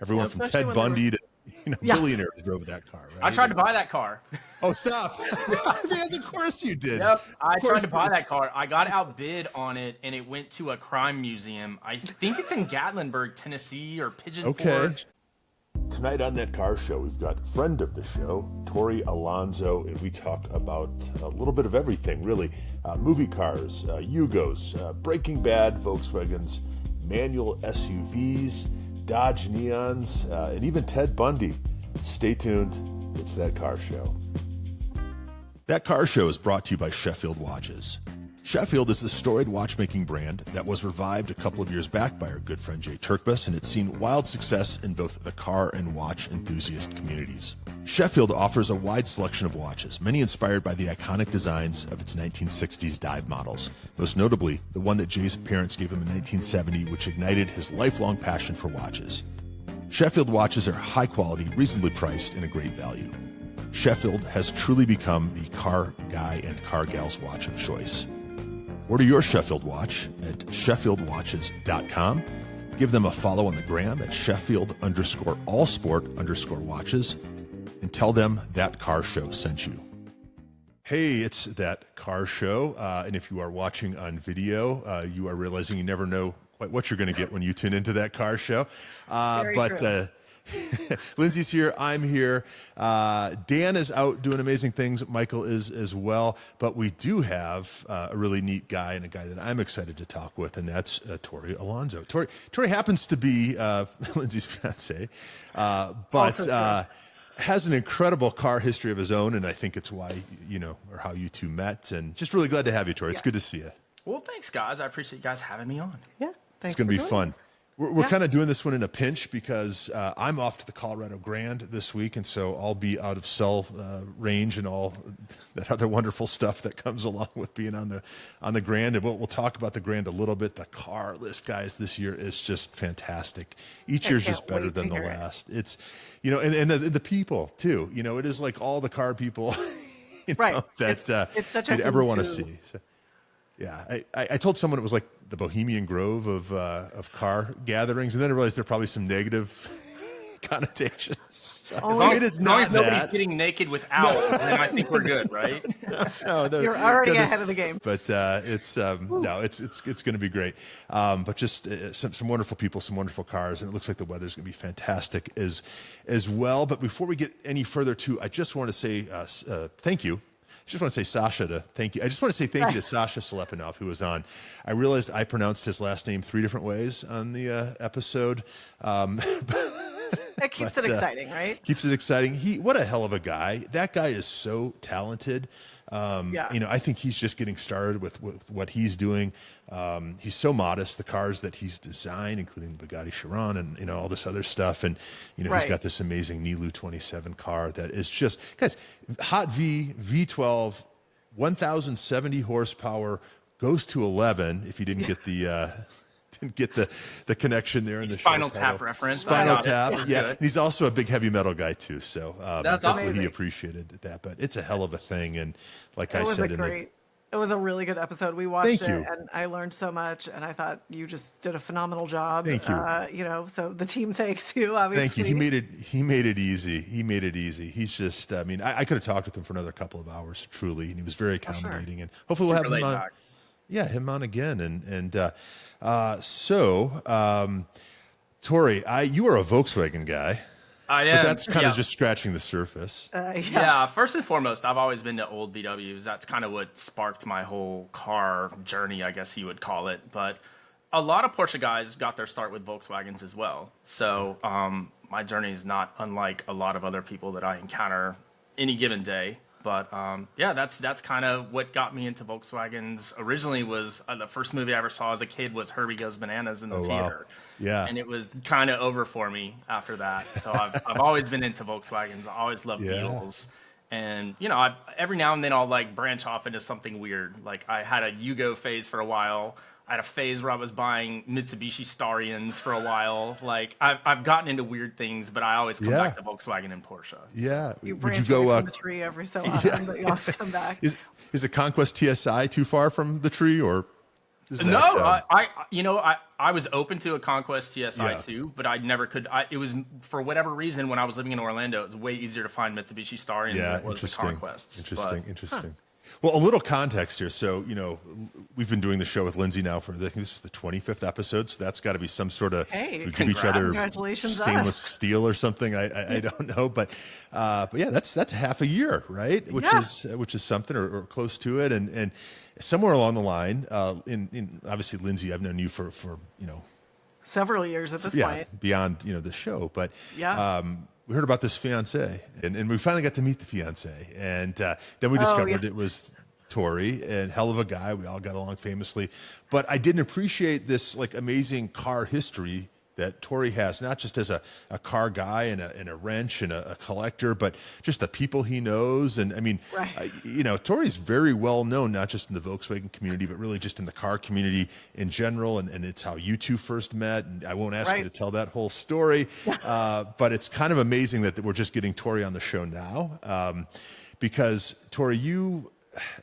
Everyone from Ted Bundy to billionaires drove that car. Right? I tried to buy that car. Oh, stop! Yes, of course you did. Yep, I tried to buy that car. I got outbid on it, and it went to a crime museum. I think it's in Gatlinburg, Tennessee, or Pigeon Forge. Tonight on That Car Show, we've got a friend of the show, Tory Alonzo, and we talk about a little bit of everything, really. Movie cars, Yugos, Breaking Bad, Volkswagens, manual SUVs, Dodge Neons, and even Ted Bundy. Stay tuned. It's That Car Show. That Car Show is brought to you by Sheffield Watches. Sheffield is the storied watchmaking brand that was revived a couple of years back by our good friend Jay Turkbus, and it's seen wild success in both the car and watch enthusiast communities. Sheffield offers a wide selection of watches, many inspired by the iconic designs of its 1960s dive models, most notably the one that Jay's parents gave him in 1970, which ignited his lifelong passion for watches. Sheffield watches are high quality, reasonably priced, and a great value. Sheffield has truly become the car guy and car gal's watch of choice. Order your Sheffield watch at SheffieldWatches.com. Give them a follow on the gram at Sheffield_allsport_watches and tell them That Car Show sent you. Hey, it's That Car Show. And if you are watching on video, you are realizing you never know quite what you're going to get when you tune into That Car Show. Lindsey's here. I'm here. Dan is out doing amazing things. Michael is as well. But we do have a really neat guy and a guy that I'm excited to talk with, and that's Tory Alonzo. Tory happens to be Lindsey's fiance, but has an incredible car history of his own, and I think it's why, or how you two met. And just really glad to have you, Tory. It's good to see you. Well, thanks, guys. I appreciate you guys having me on. Yeah, thanks. It's going to be fun. We're kind of doing this one in a pinch because I'm off to the Colorado Grand this week, and so I'll be out of cell range and all that other wonderful stuff that comes along with being on the Grand. And we'll talk about the Grand a little bit. The car list, guys, this year is just fantastic. Each year's just better than the last. It's, and the people too. It is like all the car people that you'd ever want to see. So, yeah, I told someone it was like the Bohemian Grove of car gatherings, and then I realized there are probably some negative connotations. It is not that. Nobody's getting naked without, then I think we're good, right? No, you're already ahead of the game. But it's going to be great. But just some wonderful people, some wonderful cars, and it looks like the weather's going to be fantastic as well. But before we get any further, I just want to say thank you. I just want to say thank you. I just want to say thank you to Sasha Slepinov, who was on. I realized I pronounced his last name 3 different ways on the episode. It keeps it exciting, right? Keeps it exciting. What a hell of a guy. That guy is so talented. I think he's just getting started with what he's doing. He's so modest. The cars that he's designed, including the Bugatti Chiron and all this other stuff, and he's got this amazing Nilu 27 car that is just, guys, hot V12, 1,070 horsepower, goes to 11. If you didn't get the connection there in the Spinal Tap reference. Spinal Tap, yeah. And he's also a big heavy metal guy too, so that's hopefully amazing. He appreciated that. But it's a hell of a thing, and like I said, it was a really good episode. We watched it, and I learned so much, and I thought you just did a phenomenal job. Thank you. So the team thanks you, obviously. Thank you. He made it easy. He's just, I could have talked with him for another couple of hours, truly, and he was very accommodating, and hopefully we'll have him on. Yeah, him on again, Tory, you are a Volkswagen guy. I am. But that's kind of just scratching the surface. Yeah, first and foremost, I've always been to old VWs. That's kind of what sparked my whole car journey, I guess you would call it. But a lot of Porsche guys got their start with Volkswagens as well. So my journey is not unlike a lot of other people that I encounter any given day. But that's kind of what got me into Volkswagens. Originally was the first movie I ever saw as a kid was Herbie Goes Bananas in the theater. Wow. Yeah. And it was kind of over for me after that. So I've always been into Volkswagens. I always loved Beetles. And, every now and then I'll like branch off into something weird. Like I had a Yugo phase for a while. I had a phase where I was buying Mitsubishi Starions for a while. Like I've gotten into weird things, but I always come back to Volkswagen and Porsche. Yeah. You branch away from the tree every so often, but you always come back. Is a Conquest TSI too far from the tree, or No, I was open to a Conquest TSI too, but I never could. It was, for whatever reason, when I was living in Orlando, it was way easier to find Mitsubishi Starions than it was the Conquests. Interesting. Well, a little context here. So, we've been doing the show with Lindsey now for, I think this is the 25th episode. So that's got to be some sort of, we give each other stainless steel or something. I don't know, but yeah, that's half a year, right? Which is something or close to it. And somewhere along the line, in obviously, Lindsey, I've known you for several years at this point. Beyond, the show, but we heard about this fiance, and we finally got to meet the fiance, and then we discovered it was Tory, and hell of a guy. We all got along famously, but I didn't appreciate this amazing car history that Tory has, not just as a car guy and a wrench and a collector, but just the people he knows. And I mean, Tory's very well known, not just in the Volkswagen community, but really just in the car community in general. And it's how you two first met. And I won't ask you to tell that whole story, but it's kind of amazing that we're just getting Tory on the show now, because Tory,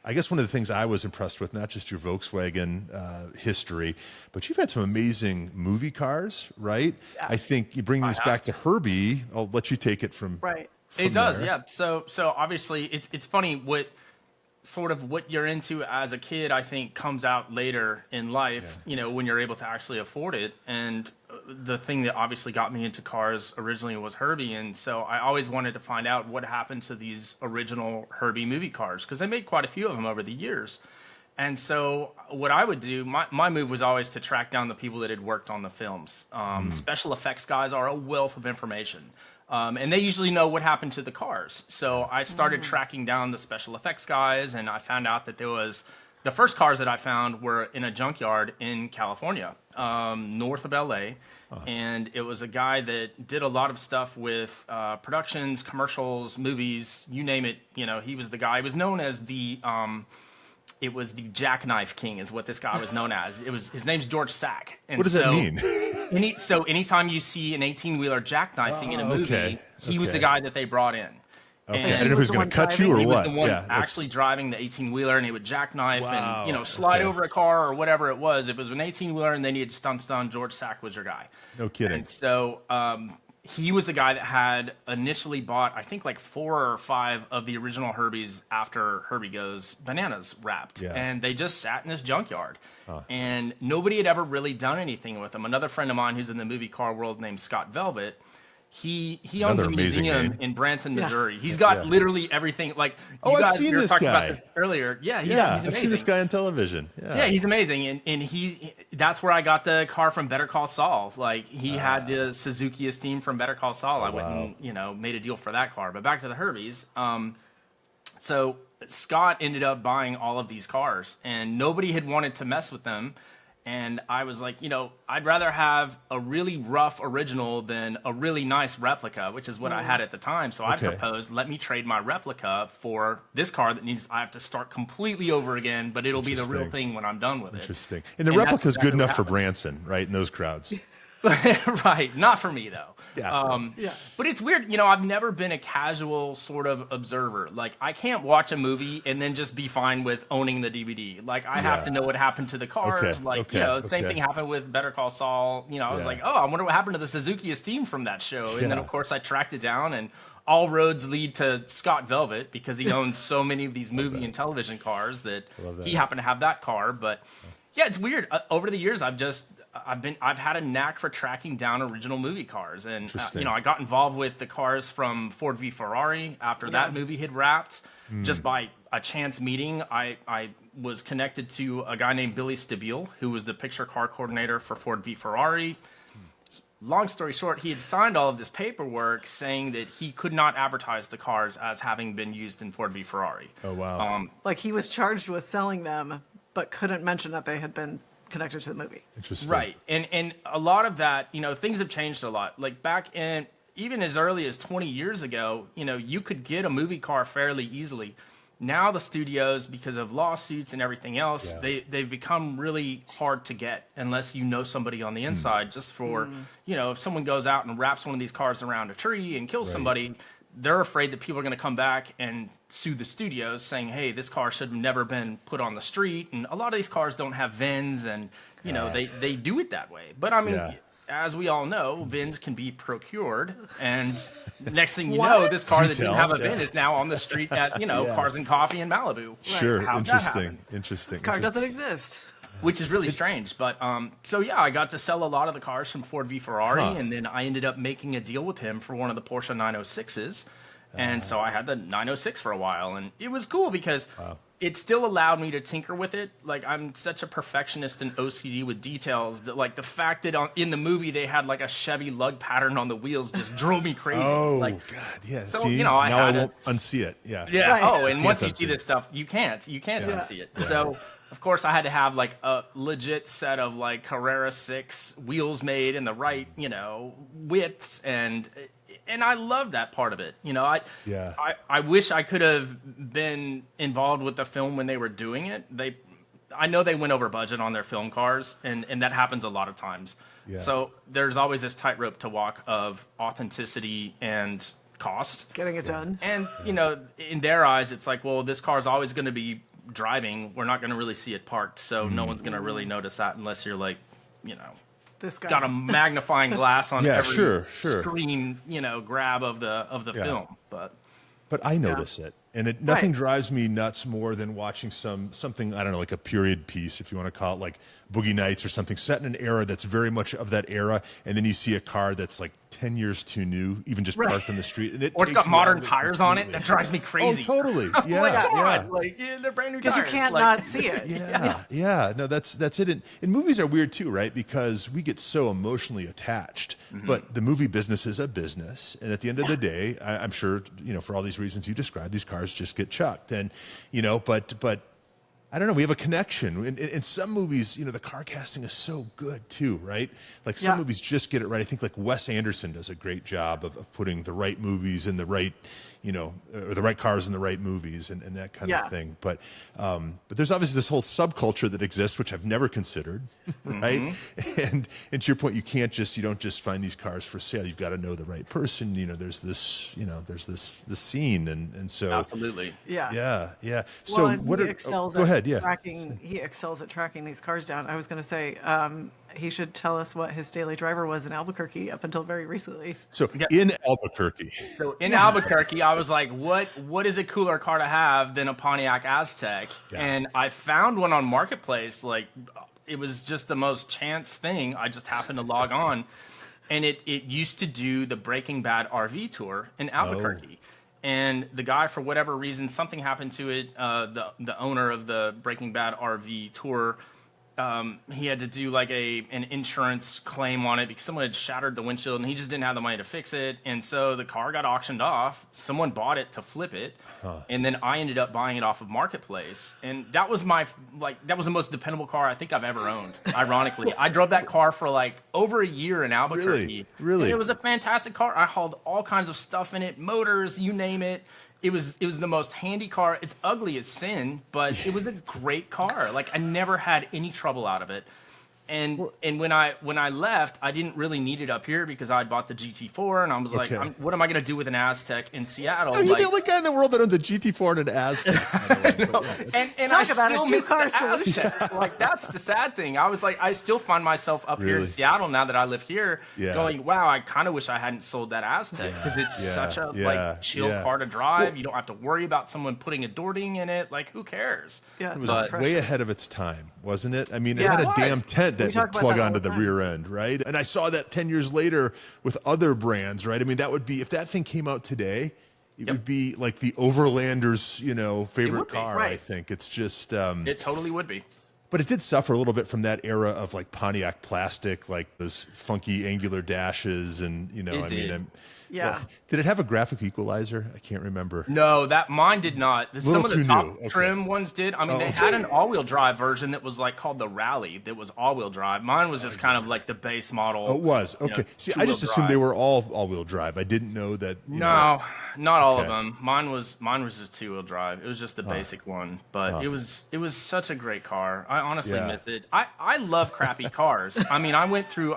I guess one of the things I was impressed with, not just your Volkswagen history, but you've had some amazing movie cars, right? Yeah. I think you bring this back to Herbie. I'll let you take it from it does, there. Yeah. So obviously it's funny what you're into as a kid, I think, comes out later in life, when you're able to actually afford it. And the thing that obviously got me into cars originally was Herbie. And so I always wanted to find out what happened to these original Herbie movie cars, because they made quite a few of them over the years. And so what I would do, my move was always to track down the people that had worked on the films. Special effects guys are a wealth of information. And they usually know what happened to the cars. So I started tracking down the special effects guys, and I found out that the first cars that I found were in a junkyard in California, north of LA. And it was a guy that did a lot of stuff with productions, commercials, movies, you name it. He was the guy. He was known as the Jackknife King, is what this guy was known as. His name's George Sack. And what does that mean? Anytime you see an 18-wheeler jackknifing in a movie, he was the guy that they brought in. Okay. I didn't know if he was going to cut you or what. He was the one actually driving the 18-wheeler, and he would jackknife and slide over a car or whatever it was. If it was an 18-wheeler and they needed stunts done, George Sack was your guy. No kidding. And so he was the guy that had initially bought, I think, like 4 or 5 of the original Herbies after Herbie Goes Bananas wrapped. Yeah. And they just sat in this junkyard. And nobody had ever really done anything with them. Another friend of mine who's in the movie car world named Scott Velvet, he owns a museum in Branson, Missouri. He's got literally everything. Like you guys were talking about this earlier. Yeah, he's amazing. I've seen this guy on television. Yeah, he's amazing. And that's where I got the car from Better Call Saul. Like he had the Suzuki Esteem from Better Call Saul. I went and made a deal for that car. But back to the Herbies. So Scott ended up buying all of these cars, and nobody had wanted to mess with them. And I was like, I'd rather have a really rough original than a really nice replica, which is what I had at the time. So I proposed, let me trade my replica for this car that I have to start completely over again, but it'll be the real thing when I'm done with it. Interesting. And the replica is good enough for Branson, right, in those crowds. Right. Not for me, though. But it's weird. I've never been a casual sort of observer. Like, I can't watch a movie and then just be fine with owning the DVD. Like, I have to know what happened to the cars. The same thing happened with Better Call Saul. I was like, I wonder what happened to the Suzuki Esteem from that show. And then, of course, I tracked it down, and all roads lead to Scott Velvet because he owns so many of these movie and television cars that he happened to have that car. But, yeah, it's weird. Over the years, I've had a knack for tracking down original movie cars, and I got involved with the cars from Ford v Ferrari after that movie had wrapped. Just by a chance meeting, I was connected to a guy named Billy Stabile, who was the picture car coordinator for Ford v Ferrari. Long story short, he had signed all of this paperwork saying that he could not advertise the cars as having been used in Ford v Ferrari. Oh wow! Like he was charged with selling them, but couldn't mention that they had been connected to the movie. Interesting. Right. And a lot of that, things have changed a lot. Like back in, even as early as 20 years ago, you could get a movie car fairly easily. Now the studios, because of lawsuits and everything else, they've become really hard to get unless you know somebody on the inside. Just for, if someone goes out and wraps one of these cars around a tree and kills somebody, they're afraid that people are going to come back and sue the studios saying, hey, this car should have never been put on the street. And a lot of these cars don't have VINs, and, you know, they do it that way. But I mean, as we all know, VINs can be procured. And next thing you know, this car that didn't have a VIN is now on the street at, you know, Cars and Coffee in Malibu. Sure. How'd that happen? Interesting. This car doesn't exist. Which is really strange. But so yeah, I got to sell a lot of the cars from Ford v Ferrari, and then I ended up making a deal with him for one of the Porsche 906s. And so I had the 906 for a while, and it was cool because it still allowed me to tinker with it. Like, I'm such a perfectionist and OCD with details that, like, the fact that in the movie they had like a Chevy lug pattern on the wheels just drove me crazy. Oh, like, God, yeah. So, see, you know, now I won't unsee it. Yeah. Right. Oh, and once you unsee see this stuff, you can't unsee it. So, of course, I had to have like a legit set of like Carrera 6 wheels made in the right, you know, widths, and I love that part of it. You know, I wish I could have been involved with the film when they were doing it. I know they went over budget on their film cars, and that happens a lot of times. Yeah. So there's always this tightrope to walk of authenticity and cost. Getting it done. And, you know, in their eyes, it's like, well, this car is always going to be driving. We're not going to really see it parked, so no one's going to really notice that unless you're like, you know, this guy got a magnifying glass on every sure. screen, you know, grab of the film. But I notice it, and nothing drives me nuts more than watching something, I don't know, like a period piece, if you want to call it, like Boogie Nights or something, set in an era that's very much of that era, and then you see a car that's like 10 years too new, even just parked in the street, and or it's got modern tires on it. That drives me crazy. Oh, totally. Yeah, like they're brand new because tires. you can't like, not see it. Yeah. No, that's it. And movies are weird too, right? Because we get so emotionally attached. But the movie business is a business, and at the end of the day, I'm sure, you know, for all these reasons you described, these cars just get chucked, and you know, but I don't know. We have a connection. In some movies, you know, the car casting is so good too, right? Like some movies just get it right. I think like Wes Anderson does a great job of putting the right movies in the right, you know, or the right cars in the right movies and that kind of thing. But there's obviously this whole subculture that exists, which I've never considered, right? And to your point, you don't just find these cars for sale. You've got to know the right person. You know, there's this scene, and so absolutely, yeah. So well, what? Go ahead. Yeah. He excels at tracking these cars down. I was going to say he should tell us what his daily driver was in Albuquerque up until very recently. So in Albuquerque. So in Albuquerque, I was like, what is a cooler car to have than a Pontiac Aztek? Yeah. And I found one on Marketplace. Like, it was just the most chance thing. I just happened to log on, and it used to do the Breaking Bad RV tour in Albuquerque. And the guy, for whatever reason, something happened to it. The owner of the Breaking Bad RV tour, he had to do like an insurance claim on it because someone had shattered the windshield and he just didn't have the money to fix it. And so the car got auctioned off. Someone bought it to flip it. And then I ended up buying it off of Marketplace. And that was that was the most dependable car I think I've ever owned. Ironically, I drove that car for like over a year in Albuquerque. Really? And it was a fantastic car. I hauled all kinds of stuff in it, motors, you name it. It was the most handy car. It's ugly as sin, but it was a great car. Like, I never had any trouble out of it. And when I left, I didn't really need it up here because I bought the GT4, and I was like, what am I going to do with an Aztek in Seattle? You're the only guy in the world that owns a GT4 and an Aztek. And I still miss the Aztek. Like, that's the sad thing. I was like, I still find myself up here in Seattle now that I live here, going, wow, I kind of wish I hadn't sold that Aztek because it's such a like chill car to drive. You don't have to worry about someone putting a door ding in it. Like, who cares? Yeah, it was way ahead of its time, wasn't it? I mean, it had a damn tent that would plug onto the rear end, right? And I saw that 10 years later with other brands, right? I mean, that would be, if that thing came out today, it would be like the Overlander's, you know, favorite car, right. I think. It's just... it totally would be. But it did suffer a little bit from that era of like Pontiac plastic, like those funky angular dashes and, you know, did it have a graphic equalizer? I can't remember. No, mine did not. Some of the top trim ones did. I mean, they had an all-wheel drive version that was like called the Rally that was all-wheel drive. Mine was just kind of like the base model. Oh, it was. Okay. You know, see, I just assumed they were all-wheel drive. I didn't know that. No, not all of them. Mine was just two-wheel drive. It was just the basic one, but it was such a great car. I honestly miss it. I love crappy cars. I mean, I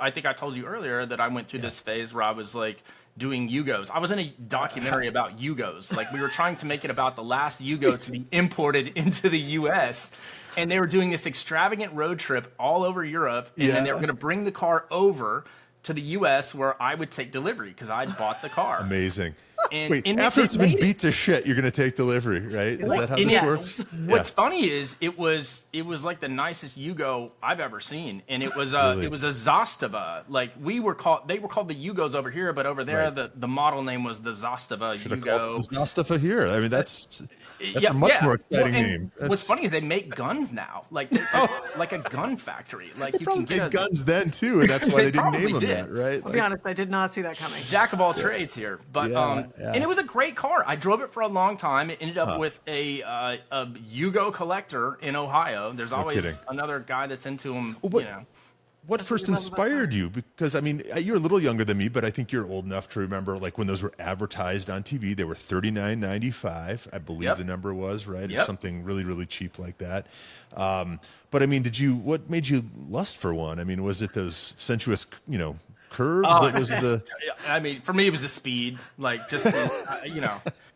think I told you earlier that I went through this phase where I was like doing Yugos. I was in a documentary about Yugos. Like we were trying to make it about the last Yugo to be imported into the U.S. And they were doing this extravagant road trip all over Europe, and then they were going to bring the car over to the U.S. where I would take delivery because I'd bought the car. Amazing. And, Wait, and after it's been beat to shit, you're going to take delivery, right? Is that how this works? What's funny is it was like the nicest Yugo I've ever seen, and it was a Zastava. Like they were called the Yugos over here, but over there the model name was the Zastava Yugo. The Zastava here. I mean, that's a much more exciting name. What's funny is they make guns now. Like it's like a gun factory. Like you can get guns then too, and that's why they didn't name them that, right? I'll be honest, I did not see that coming. Jack of all trades here, but and it was a great car. I drove it for a long time. It ended up with a Yugo collector in Ohio. There's always another guy that's into them. What first inspired you? Because I mean, you're a little younger than me, but I think you're old enough to remember like when those were advertised on TV. They were $39.95, I believe the number was, right? Or something really, really cheap like that. But I mean, what made you lust for one? I mean, was it those sensuous, curves? What was I mean, for me, it was the speed, like just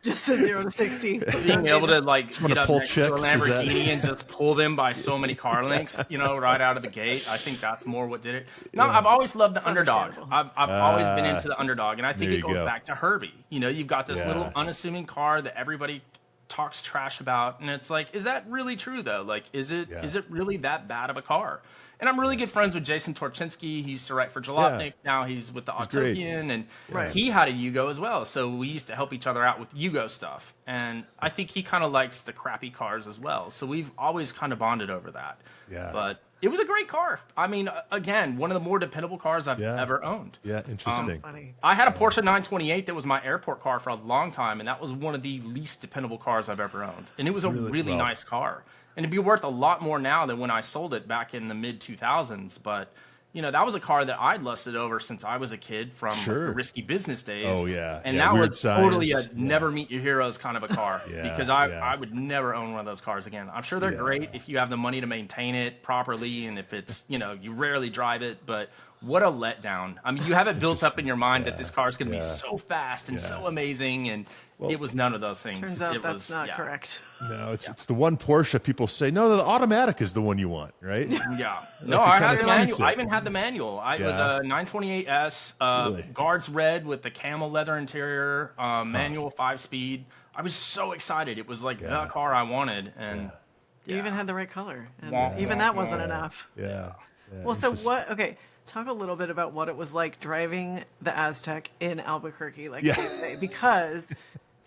just a 0 to 60. Being able to like get up next to a chicks, Lamborghini and just pull them by so many car lengths, right out of the gate. I think that's more what did it. No, I've always loved the underdog. I've always been into the underdog, and I think it goes back to Herbie. You've got this little unassuming car that everybody talks trash about, and it's like, is that really true though? Like, is it really that bad of a car? And I'm really good friends with Jason Torchinsky. He used to write for Jalopnik. Now he's with the Autopian, and he had a Yugo as well. So we used to help each other out with Yugo stuff. And I think he kind of likes the crappy cars as well. So we've always kind of bonded over that. Yeah. But it was a great car. I mean, again, one of the more dependable cars I've ever owned. Yeah, interesting. I had a Porsche 928 that was my airport car for a long time, and that was one of the least dependable cars I've ever owned. And it was a really nice car. And it'd be worth a lot more now than when I sold it back in the mid-2000s. But, that was a car that I'd lusted over since I was a kid from the risky business days. Oh, yeah. And that was totally a never meet your heroes kind of a car. Because I would never own one of those cars again. I'm sure they're great if you have the money to maintain it properly and if it's, you rarely drive it. But what a letdown. I mean, you have it built up in your mind that this car is going to be so fast and so amazing, and it was none of those things. Turns out that's not correct. No, it's the one Porsche people say, no, the automatic is the one you want, right? Yeah. No, I had the manual. I even had the manual. It was a 928S, guards red with the camel leather interior, manual 5-speed. I was so excited. It was like the car I wanted. And you even had the right color. And even that wasn't enough. Yeah. Well, so talk a little bit about what it was like driving the Aztec in Albuquerque, because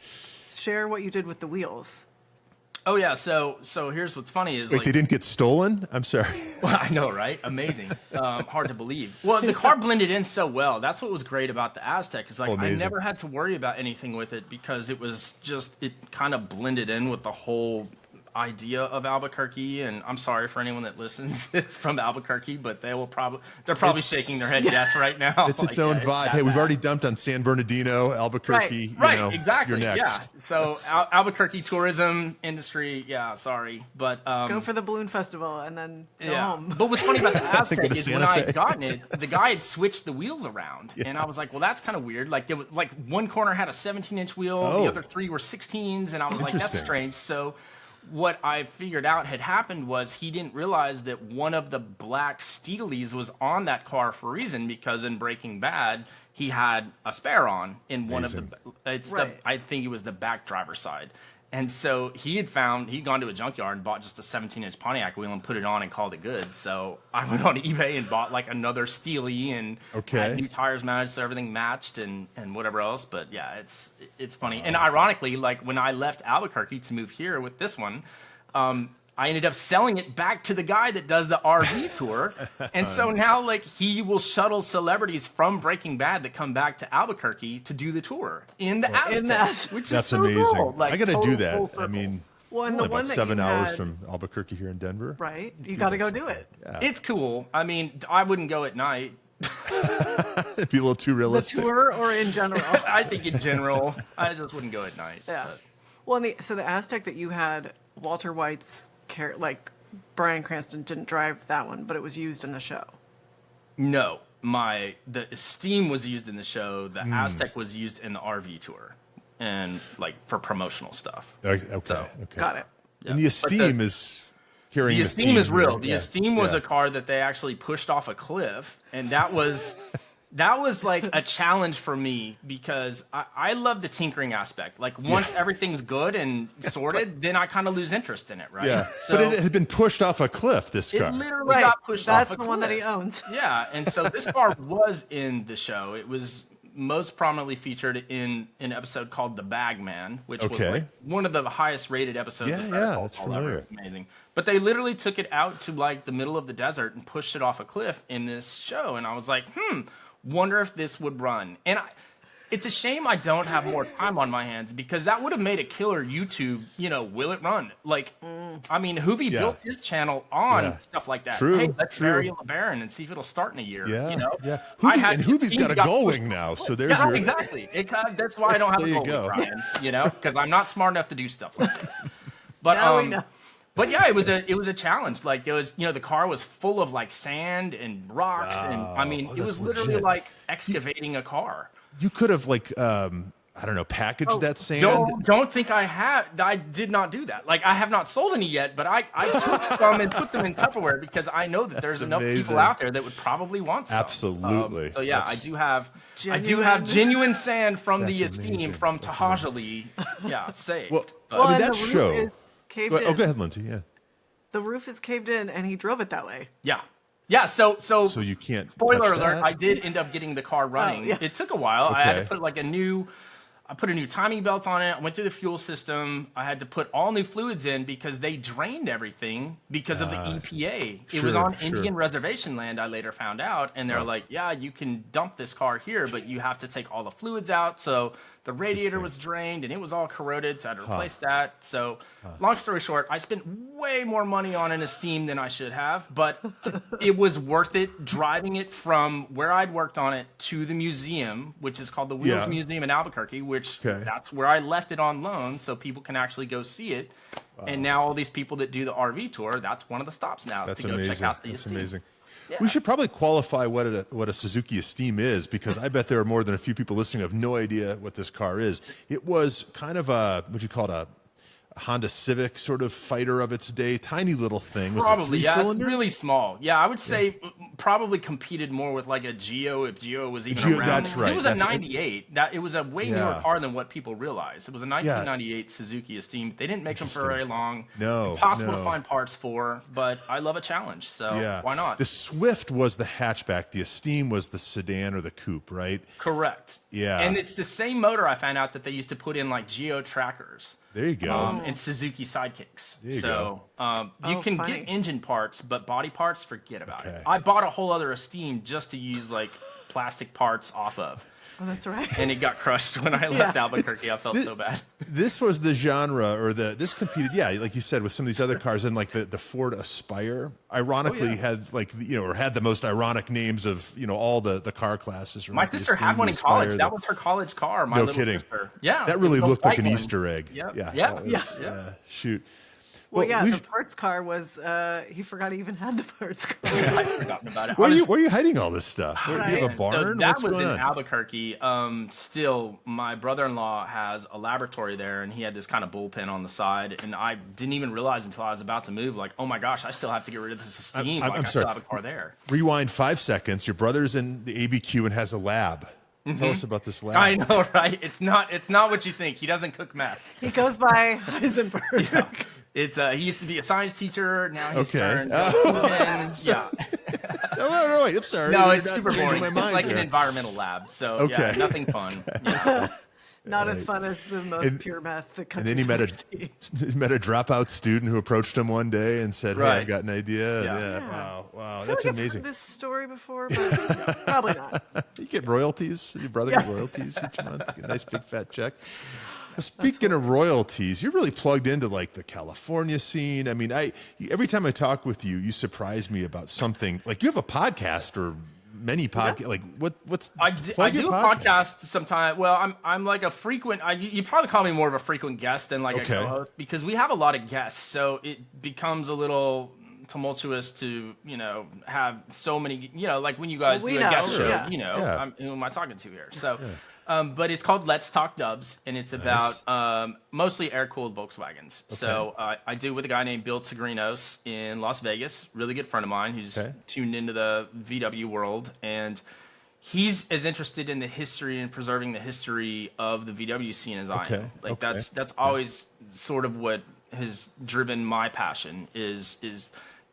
share what you did with the wheels. Oh yeah, so here's what's funny is they didn't get stolen? I'm sorry. Well, I know, right? Amazing. Hard to believe. Well, the car blended in so well. That's what was great about the Aztec. Is I never had to worry about anything with it because it was it kind of blended in with the whole idea of Albuquerque. And I'm sorry for anyone that listens. It's from Albuquerque, but they're probably shaking their head yes right now. It's its own vibe. Hey, we've already dumped on San Bernardino, Albuquerque. Right, exactly. You're next. Yeah. So Albuquerque tourism industry. Yeah, sorry, but go for the balloon festival and then go home. But what's funny about the Aztec is when I had gotten it, the guy had switched the wheels around, and I was like, well, that's kind of weird. Like there was one corner had a 17-inch wheel, the other three were 16s, and I was like, that's strange. So what I figured out had happened was he didn't realize that one of the black Steelies was on that car for a reason, because in Breaking Bad he had a spare on in one of the I think it was the back driver's side. And so he'd gone to a junkyard and bought just a 17-inch Pontiac wheel and put it on and called it good. So I went on eBay and bought another Steely and had new tires mounted so everything matched and whatever else. But yeah, it's funny. And ironically, when I left Albuquerque to move here with this one, I ended up selling it back to the guy that does the RV tour. And so now he will shuttle celebrities from Breaking Bad that come back to Albuquerque to do the tour in the Aztec, which is so amazing. Cool. I got to do that. I mean, about 7 hours from Albuquerque here in Denver. Right. You got to go do it. Yeah. It's cool. I mean, I wouldn't go at night. It'd be a little too realistic. The tour or in general? I think in general. I just wouldn't go at night. Yeah. But. Well, so the Aztec that you had, Walter White's Bryan Cranston didn't drive that one, but it was used in the show. No. the Esteem was used in the show. The Aztec was used in the RV tour, and like for promotional stuff. Okay. Got it. And the Esteem is hearing the Esteem is real. Here. The Esteem was a car that they actually pushed off a cliff, and that was like a challenge for me because I love the tinkering aspect. Like once everything's good and sorted, then I kind of lose interest in it, right? Yeah. So But it had been pushed off a cliff, this car. it literally got pushed off a cliff. That's the one that he owns. Yeah, and so this car was in the show. It was most prominently featured in an episode called The Bagman, which was like one of the highest rated episodes of Better Call that's Saul familiar. ever. It's amazing. But they literally took it out to like the middle of the desert and pushed it off a cliff in this show. And I was like, wonder if this would run. And it's a shame I don't have more time on my hands because that would have made a killer YouTube, will it run? Like, I mean, Hoovy built his channel on stuff like that. True, hey, let's true. bury a LeBaron and see if it'll start in a year. Yeah, yeah. Hoovie's Hoovie's got a Gullwing now, so there's your... exactly. That's why I don't have a Gullwing, Brian, because I'm not smart enough to do stuff like this. But Now we know. But yeah, it was a challenge. Like it was, the car was full of like sand and rocks, and I mean, it was literally legit. like excavating a car. You could have like I don't know, packaged that sand. Don't think I have. I did not do that. Like I have not sold any yet, but I took some and put them in Tupperware because I know that there's enough people out there that would probably want some. Absolutely. So yeah, I do have genuine sand from the Esteem amazing. from Tahajali. Yeah, saved. Well, Well, I mean, and that the roof show. is caved in. Oh, go ahead, Lindsey. Yeah. The roof is caved in, and he drove it that way. Yeah. Yeah, so you can't. Spoiler touch alert, that? I did end up getting the car running. yeah. It took a while. I had to Okay. put I put a new timing belt on it. I went through the fuel system. I had to put all new fluids in because they drained everything because of the EPA. It was on Indian reservation land, I later found out. And they're like, yeah, you can dump this car here, but you have to take all the fluids out. So the radiator was drained and it was all corroded, so I had to replace that. So long story short, I spent way more money on an Esteem than I should have, but it was worth it driving it from where I'd worked on it to the museum, which is called the Wheels Museum in Albuquerque, which that's where I left it on loan so people can actually go see it. Wow. And now all these people that do the RV tour, that's one of the stops now is to go check out the Esteem. Amazing. Yeah. We should probably qualify what a Suzuki Esteem is, because I bet there are more than a few people listening who have no idea what this car is. It was kind of what'd you call it, a Honda Civic sort of fighter of its day, tiny little thing. Was Probably, it yeah, it's three-cylinder? really small. Yeah, I would say probably competed more with like a Geo if Geo was even Geo, around. that's right, It was a that's right. 98. It was a way newer car than what people realize. It was a 1998 Suzuki Esteem. They didn't make them for very long. No, Impossible no. to find parts for, but I love a challenge, so why not? The Swift was the hatchback. The Esteem was the sedan or the coupe, right? Correct. Yeah. And it's the same motor I found out that they used to put in like Geo trackers. There you go. And Suzuki sidekicks. There you So you can funny. get engine parts, but body parts, forget about Okay. it. I bought a whole other Esteem just to use like plastic parts off of. Oh, that's right. And it got crushed when I left Albuquerque. I felt so bad. This was the genre, or this competed, like you said, with some of these other cars, and like the Ford Aspire, ironically had like or had the most ironic names of all the car classes. My sister had one in college. That was her college car. My no little kidding. sister. Yeah, that really the looked like an white one. Easter egg. Yep. Yeah, Yeah. that was, Yeah. Shoot. Well, yeah, we the parts car was, he forgot he even had the parts car. I'd forgotten about it. Where are you hiding all this stuff? Do you have a So barn? that What's was going in on? Albuquerque. Still, my brother-in-law has a laboratory there, and he had this kind of bullpen on the side. And I didn't even realize until I was about to move, like, oh my gosh, I still have to get rid of this Esteem. I'm I sorry. still have a car there. Rewind 5 seconds. Your brother's in the ABQ and has a lab. Tell us about this lab. I know, right? It's not what you think. He doesn't cook meth. He goes by Heisenberg. It's he used to be a science teacher. Now he's Okay. turned. Yeah. No, wait. I'm sorry. No, You're it's not super changing boring. my It's mind like here. an environmental lab. So Okay. yeah, nothing fun. Yeah. Not as fun as the most And- pure meth the And then he country's met ever seen. he met a dropout student who approached him one day and said, "Hey, Right. I've got an idea." Yeah. Yeah. Yeah. Wow. I That's feel like I've amazing. heard this story before, but probably not. You get royalties. Your brother get royalties each month. You get a nice big fat check. Speaking of royalties, you're really plugged into like the California scene. I mean, every time I talk with you, you surprise me about something. Like you have a podcast or many podcasts. Like what's I plug do your a podcast sometimes. Well, I'm like a frequent. You probably call me more of a frequent guest than like Okay. a co-host because we have a lot of guests, so it becomes a little tumultuous to, have so many, like when you guys Well, do we a guest know, show, yeah. Yeah. who am I talking to here? So, but it's called Let's Talk Dubs, and it's about mostly air-cooled Volkswagens. Okay. So I do with a guy named Bill Tigrinos in Las Vegas, really good friend of mine who's tuned into the VW world, and he's as interested in the history and preserving the history of the VW scene as I am. Like that's always sort of what has driven my passion is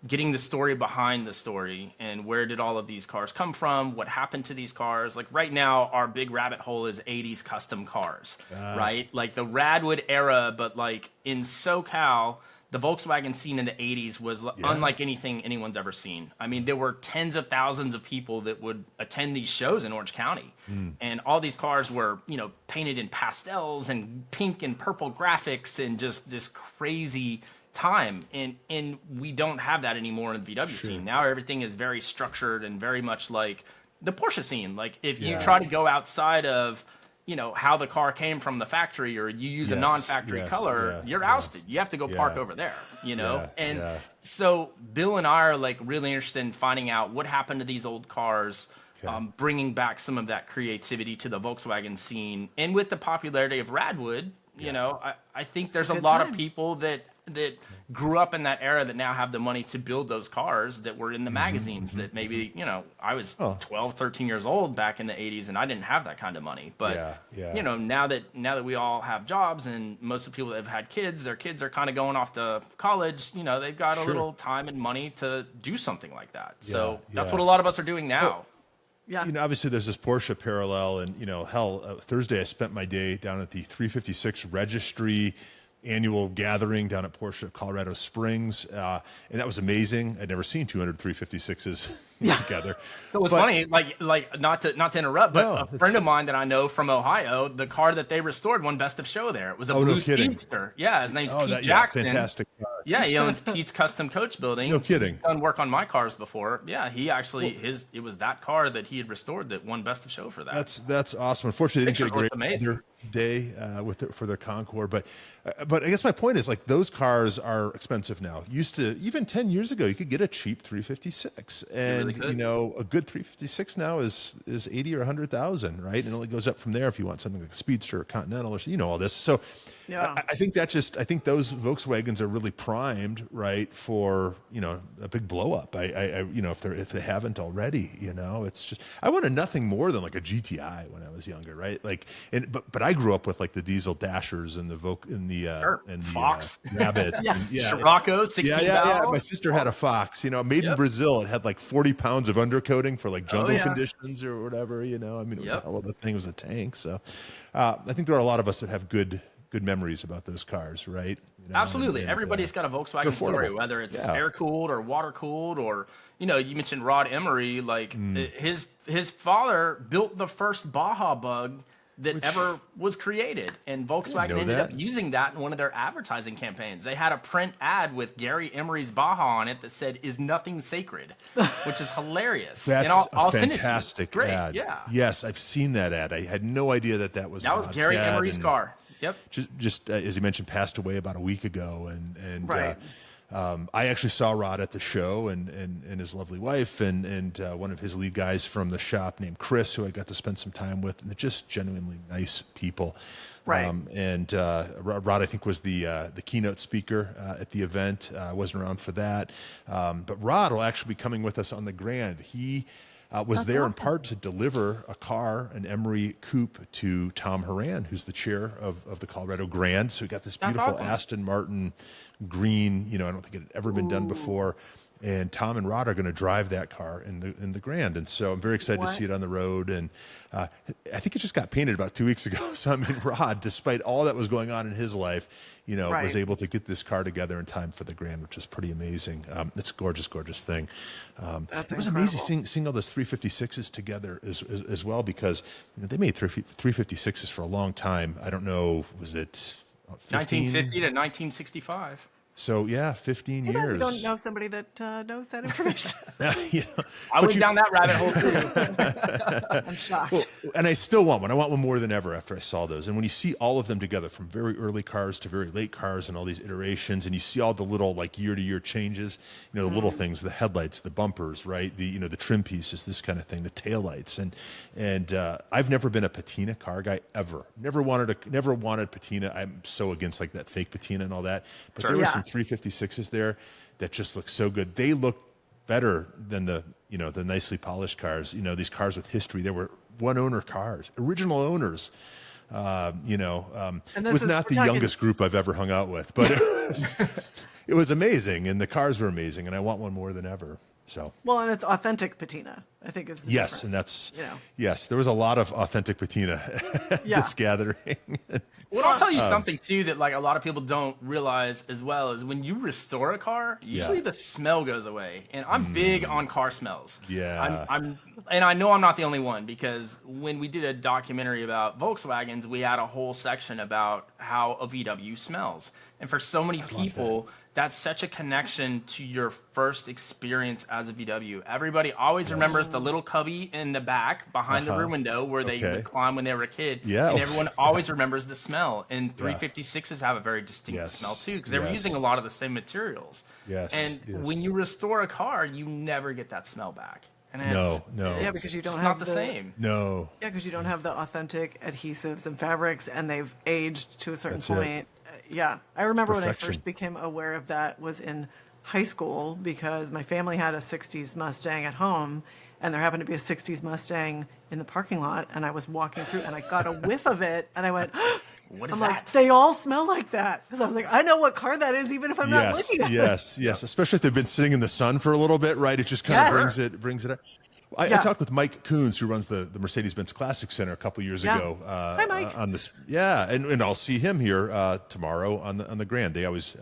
getting the story behind the story and where did all of these cars come from, what happened to these cars. Like right now our big rabbit hole is 80s custom cars, right? Like the Radwood era, but like in SoCal, the Volkswagen scene in the 80s was unlike anything anyone's ever seen. I mean, there were tens of thousands of people that would attend these shows in Orange County. And all these cars were, painted in pastels and pink and purple graphics and just this crazy time. And we don't have that anymore in the VW scene. Now everything is very structured and very much like the Porsche scene. Like if you try to go outside of how the car came from the factory, or you use a non-factory color, you're ousted. You have to go park over there, So Bill and I are like really interested in finding out what happened to these old cars, bringing back some of that creativity to the Volkswagen scene. And with the popularity of Radwood, I think there's a lot of people that grew up in that era that now have the money to build those cars that were in the magazines that maybe, I was 12, 13 years old back in the 80s and I didn't have that kind of money. But, now that we all have jobs and most of the people that have had kids, their kids are kind of going off to college, they've got a little time and money to do something like that. So that's what a lot of us are doing now. Well, yeah. Obviously there's this Porsche parallel and, Thursday I spent my day down at the 356 registry annual gathering down at Porsche Colorado Springs, and that was amazing. I'd never seen 200 356s together. So it's funny, like not to interrupt, but a friend of mine that I know from Ohio, the car that they restored won Best of Show there. It was a blue Speedster. Yeah, his name's Pete Jackson. Fantastic car. Yeah, he owns Pete's Custom Coach Building. No kidding. He's done work on my cars before. Yeah, he actually it was that car that he had restored that won Best of Show for that. That's awesome. Unfortunately, they didn't get a great weather day for their Concours, but I guess my point is like those cars are expensive now. Used to even 10 years ago, you could get a cheap 356, and really a good 356 now is 80 or 100,000, right? And it only goes up from there if you want something like a Speedster or Continental or all this. So I think those Volkswagens are really primed, right, for a big blow up. If they haven't already, it's just I wanted nothing more than like a GTI when I was younger, right? Like, but I grew up with like the diesel Dashers and the Fox, Rabbit, Scirocco, 16 yeah. My sister had a Fox, made in Brazil. It had like 40 pounds of undercoating for like jungle conditions or whatever. I mean, it was a hell of a thing. It was a tank. So I think there are a lot of us that have good memories about those cars, right? Absolutely. Everybody's got a Volkswagen story, whether it's air-cooled or water-cooled or, you mentioned Rod Emery, like his father built the first Baja Bug that ever was created. And Volkswagen ended up using that in one of their advertising campaigns. They had a print ad with Gary Emery's Baja on it that said, "Is nothing sacred," which is hilarious. That's I'll a fantastic send it to you. ad. Great. Yeah. Yes, I've seen that ad. I had no idea that was Rod's Gary Emery's car. Yep. Just as you mentioned, passed away about a week ago, and right. I actually saw Rod at the show and his lovely wife and one of his lead guys from the shop named Chris, who I got to spend some time with, and they're just genuinely nice people. Right. Rod, I think, was the keynote speaker at the event. I wasn't around for that, but Rod will actually be coming with us on the Grand. He was there in part to deliver a car, an Emery coupe, to Tom Horan, who's the chair of the Colorado Grand. So we got this beautiful Aston Martin green. I don't think it had ever been done before. And Tom and Rod are going to drive that car in the Grand, and so I'm very excited to see it on the road. And I think it just got painted about 2 weeks ago. So I mean, Rod, despite all that was going on in his life, was able to get this car together in time for the Grand, which is pretty amazing. It's a gorgeous, gorgeous thing. It was amazing seeing all those 356s together as well, because they made 356s for a long time. I don't know, was it 1950 to 1965? So yeah, 15 Too bad we years. don't know somebody that knows that information. Yeah. I went down that rabbit hole too. I'm shocked. Well, and I still want one. I want one more than ever after I saw those. And when you see all of them together, from very early cars to very late cars and all these iterations, and you see all the little like year-to-year changes, the little things, the headlights, the bumpers, right? The the trim pieces, this kind of thing, the taillights. And I've never been a patina car guy ever. Never wanted patina. I'm so against like that fake patina and all that. But Sure. there were Yeah. some 356s there that just look so good. They look better than the nicely polished cars. These cars with history. They were one owner cars, original owners. And It this was is- not the we're talking- youngest group I've ever hung out with, but it was amazing, and the cars were amazing, and I want one more than ever. So Well, and it's authentic patina, I think is the yes, difference. and that's You know. yes, there was a lot of authentic patina at Yeah. this gathering. Well, I'll tell you something too that like a lot of people don't realize as well is when you restore a car, usually Yeah. the smell goes away. And I'm big on car smells. Yeah. And I know I'm not the only one because when we did a documentary about Volkswagens, we had a whole section about how a VW smells. And for so many people, that's such a connection to your first experience as a VW. Everybody always remembers the little cubby in the back behind the rear window where they Okay. would climb when they were a kid. Yeah. And everyone always remembers the smell. And 356s have a very distinct Yes. smell too because they were Yes. using a lot of the same materials. Yes. And Yes. when you restore a car, you never get that smell back. And it's, No. Yeah, because you don't it's have not the same. No. Yeah, because you don't have the authentic adhesives and fabrics, and they've aged to a certain That's it. point. Yeah, I remember when I Perfection. first became aware of that was in high school because my family had a '60s Mustang at home, and there happened to be a '60s Mustang in the parking lot, and I was walking through, and I got a whiff of it, and I went, What is I'm that? like, they all smell like that. Because I was like, I know what car that is, even if I'm not Yes, looking at it. yes. Especially if they've been sitting in the sun for a little bit, right? It just kind of Yes. brings it up. I Yeah. talked with Mike Coons, who runs the Mercedes-Benz Classic Center a couple years Yeah. ago. Hi, Mike. On this, yeah, and I'll see him here tomorrow on the Grand. They always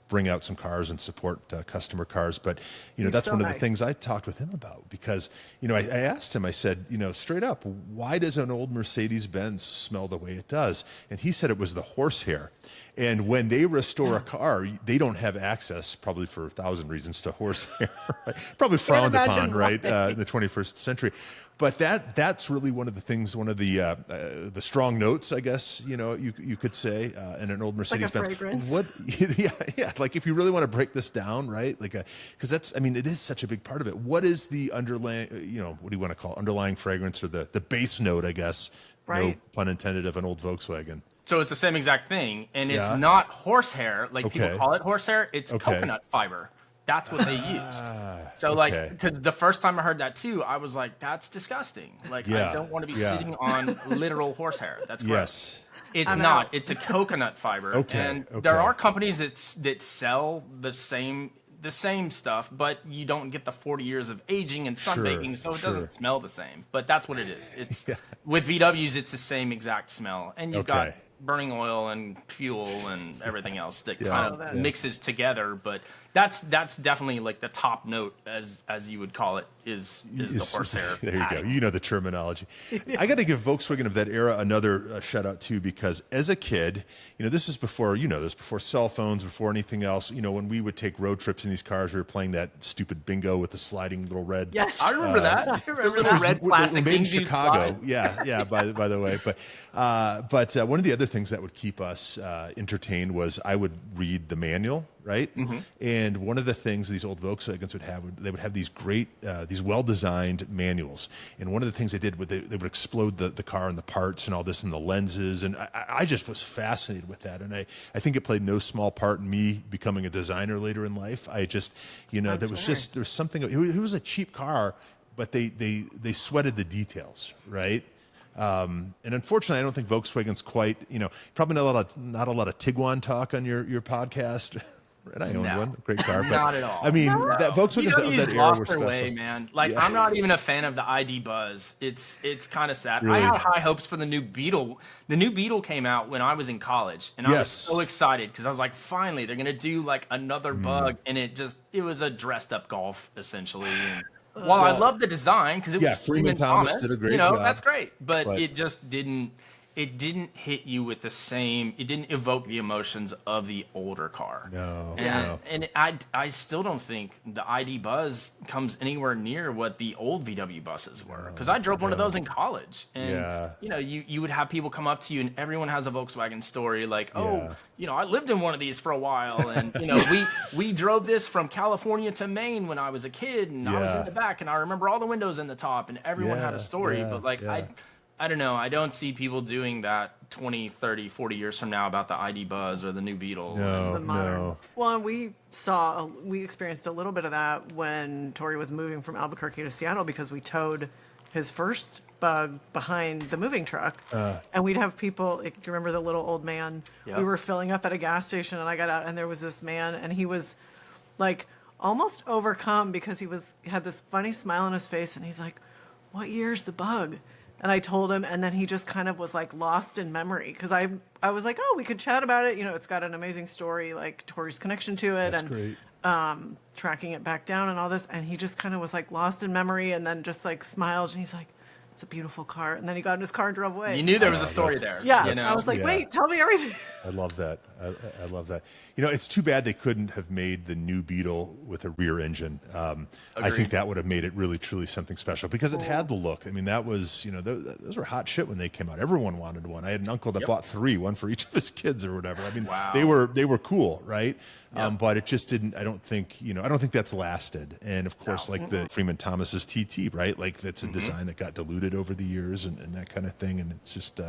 bring out some cars and support customer cars. But He's that's so one of the nice. things I talked with him about because I asked him. I said, straight up, why does an old Mercedes-Benz smell the way it does? And he said it was the horsehair. And when they restore a car, they don't have access, probably for 1,000 reasons, to horsehair. Right? Probably frowned imagine upon, right, why. in the 21st century. But that's really one of the things, one of the strong notes, I guess, you could say, in an old Like a Mercedes-Benz. fragrance. What? Yeah. Like if you really want to break this down, right? Like, because it is such a big part of it. What is the underlying, what do you want to call it? Underlying fragrance or the base note, I guess, no Right. pun intended, of an old Volkswagen? So it's the same exact thing. And Yeah. it's not horsehair. Like Okay. people call it horsehair. It's Okay. coconut fiber. That's what they used. So okay. because the first time I heard that too, I was like, that's disgusting. Like Yeah. I don't want to be Yeah. sitting on literal horsehair. That's gross. Yes. It's I'm not. out. It's a coconut fiber. Okay, And okay. there are companies that sell the same stuff, but you don't get the 40 years of aging and Sure, sunbaking, so it sure. doesn't smell the same. But that's what it is. It's Yeah. with VWs, it's the same exact smell, and you've got Okay. burning oil and fuel and everything else that Yeah. kind Oh, of that- mixes together. But that's definitely like the top note, as you would call it, is the horsehair. There you go. padding. You know the terminology. I got to give Volkswagen of that era another shout out too, because as a kid, this is before, before cell phones, before anything else. When we would take road trips in these cars, we were playing that stupid bingo with the sliding little red. Yes. I remember that. I remember The that. red We're plastic made in things you'd Chicago. slide. Yeah. By the way, but one of the other things that would keep us entertained was I would read the manual, right? Mm-hmm. And one of the things these old Volkswagens would have, they would have these great, these well-designed manuals. And one of the things they did, they would explode the car and the parts and all this and the lenses. And I just was fascinated with that. And I think it played no small part in me becoming a designer later in life. I just, there was something, it was a cheap car, but they sweated the details, right? And unfortunately, I don't think Volkswagen's quite, probably not a lot of Tiguan talk on your podcast. And I owned No. one, great car. But, Not at all. I mean, No. that Volkswagens of VWs that era were lost their special. way, man. Like Yeah. I'm not even a fan of the ID Buzz. It's kind of sad. Really? I had high hopes for the new Beetle. The new Beetle came out when I was in college, and I was Yes. so excited because I was like, finally, they're gonna do like another Mm. bug, and it was a dressed up Golf essentially. And while I love the design because it yeah, was Freeman Thomas did a great job. that's great, but But- it just didn't. it didn't hit you with the same. It didn't evoke the emotions of the older car. No, And I still don't think the ID Buzz comes anywhere near what the old VW buses were. Because I drove one of those in college, and you would have people come up to you, and everyone has a Volkswagen story, like, oh, I lived in one of these for a while, and we drove this from California to Maine when I was a kid, and I was in the back, and I remember all the windows in the top, and everyone had a story. But like I don't know. I don't see people doing that 20, 30, 40 years from now about the ID Buzz or the new Beetle. No. Well, we experienced a little bit of that when Tory was moving from Albuquerque to Seattle, because we towed his first Bug behind the moving truck, and we'd have people. Do you remember the little old man? Yep. We were filling up at a gas station, and I got out, and there was this man, and he was like almost overcome because he had this funny smile on his face, and he's like, "What year's the Bug?" And I told him, and then he just kind of was like lost in memory, because I was like, oh, we could chat about it. It's got an amazing story, like Tori's connection to it. That's and great. Tracking it back down and all this. And he just kind of was like lost in memory, and then just like smiled, and he's like, it's a beautiful car. And then he got in his car and drove away. You knew there was a story there. Yeah. I was like, wait, tell me everything. I love that. I love that. It's too bad they couldn't have made the new Beetle with a rear engine. I think that would have made it really, truly something special, because it had the look. I mean, that was, those were hot shit when they came out. Everyone wanted one. I had an uncle that bought 3, one for each of his kids or whatever. I mean, they were cool, right? But it just didn't. I don't think that's lasted. And of course, like the Freeman Thomas's TT, right? Like that's a design that got diluted over the years and that kind of thing. And it's just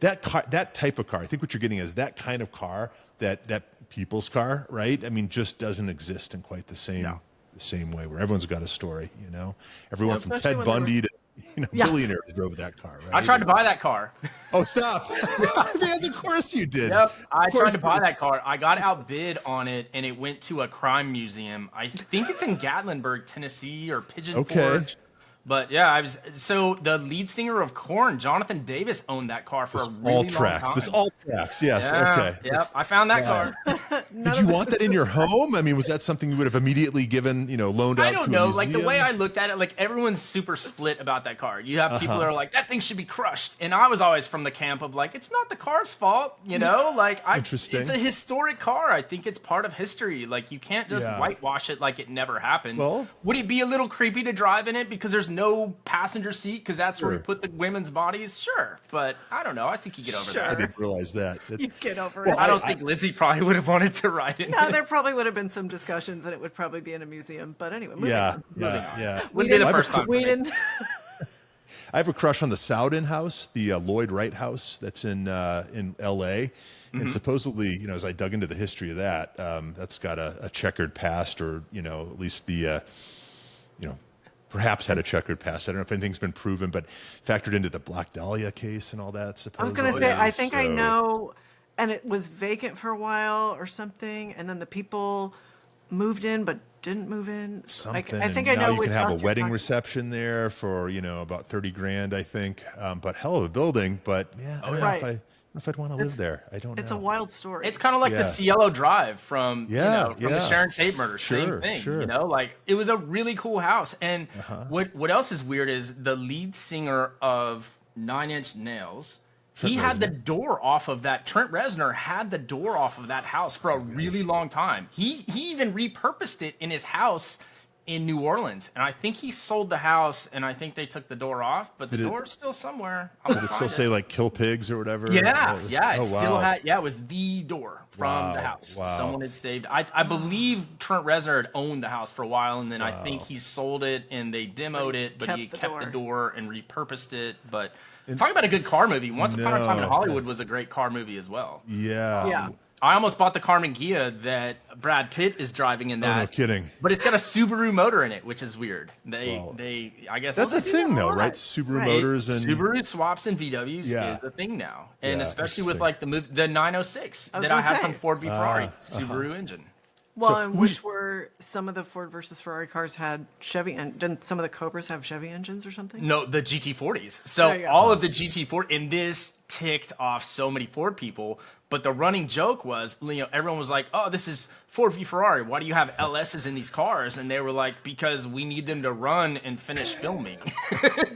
that type of car. I think what you're getting is that kind of car, that people's car, right? I mean, just doesn't exist in quite the same way, where everyone's got a story. Everyone from Ted Bundy to billionaires drove that car. Right? I tried to buy that car. Oh, stop! Yes, of course you did. Yep, I tried to buy that car. I got outbid on it, and it went to a crime museum. I think it's in Gatlinburg, Tennessee, or Pigeon Forge. But yeah, so the lead singer of Korn, Jonathan Davis, owned that car for a really long time. This all tracks, yes. Yeah, okay. Yep, I found that car. Did you want that in your home? I mean, was that something you would have immediately given, loaned out to a museum? I don't know. Like, the way I looked at it, like, everyone's super split about that car. You have people that are like, that thing should be crushed. And I was always from the camp of like, it's not the car's fault, Like, Interesting. It's a historic car. I think it's part of history. Like, you can't just whitewash it like it never happened. Well, would it be a little creepy to drive in it because there's no passenger seat, because that's where we put the women's bodies? Sure. But I don't know. I think you get over that. I didn't realize that. You get over it. I don't think Lindsey probably would have wanted to ride it. No, there probably would have been some discussions, and it would probably be in a museum. But anyway, moving on. Wouldn't be the first time. We didn't. I have a crush on the Sowden House, the Lloyd Wright House that's in L.A. And supposedly, as I dug into the history of that, that's got a checkered past, or at least the perhaps had a checkered past. I don't know if anything's been proven, but factored into the Black Dahlia case and all that. Supposedly. I was going to say, I think I know, and it was vacant for a while or something, and then the people moved in but didn't move in. Something. I think I know. You can have a wedding reception there for about $30,000, I think. But hell of a building. But I don't know if I'd want to live there. I don't know. It's a wild story. It's kind of like the Cielo Drive from the Sharon Tate murder. Sure, Same thing. Like, it was a really cool house. And what else is weird is the lead singer of Nine Inch Nails. He had the door off of that. Trent Reznor had the door off of that house for a really long time. He even repurposed it in his house in New Orleans, and I think he sold the house, and I think they took the door off, but the door's still somewhere. Did it still say like "kill pigs" or whatever? Yeah, it still had. Yeah, it was the door from the house. Wow. Someone had saved. I believe Trent Reznor had owned the house for a while, and then I think he sold it, and they demoed it, but he kept the door and repurposed it. But talking about a good car movie, Once Upon a Time in Hollywood was a great car movie as well. Yeah. I almost bought the Carmen Ghia that Brad Pitt is driving in that. Oh, no kidding. But it's got a Subaru motor in it, which is weird. I guess that's a thing though, right? Subaru motors and Subaru swaps and VWs is a thing now, and especially with like the 906 that I have from Ford v Ferrari Subaru engine. Well, and which were some of the Ford versus Ferrari cars had Chevy, and didn't some of the Cobras have Chevy engines or something? No, the GT40s. So all of the GT40 in this ticked off so many Ford people. But the running joke was, everyone was like, "Oh, this is Ford v Ferrari. Why do you have LSs in these cars?" And they were like, "Because we need them to run and finish filming."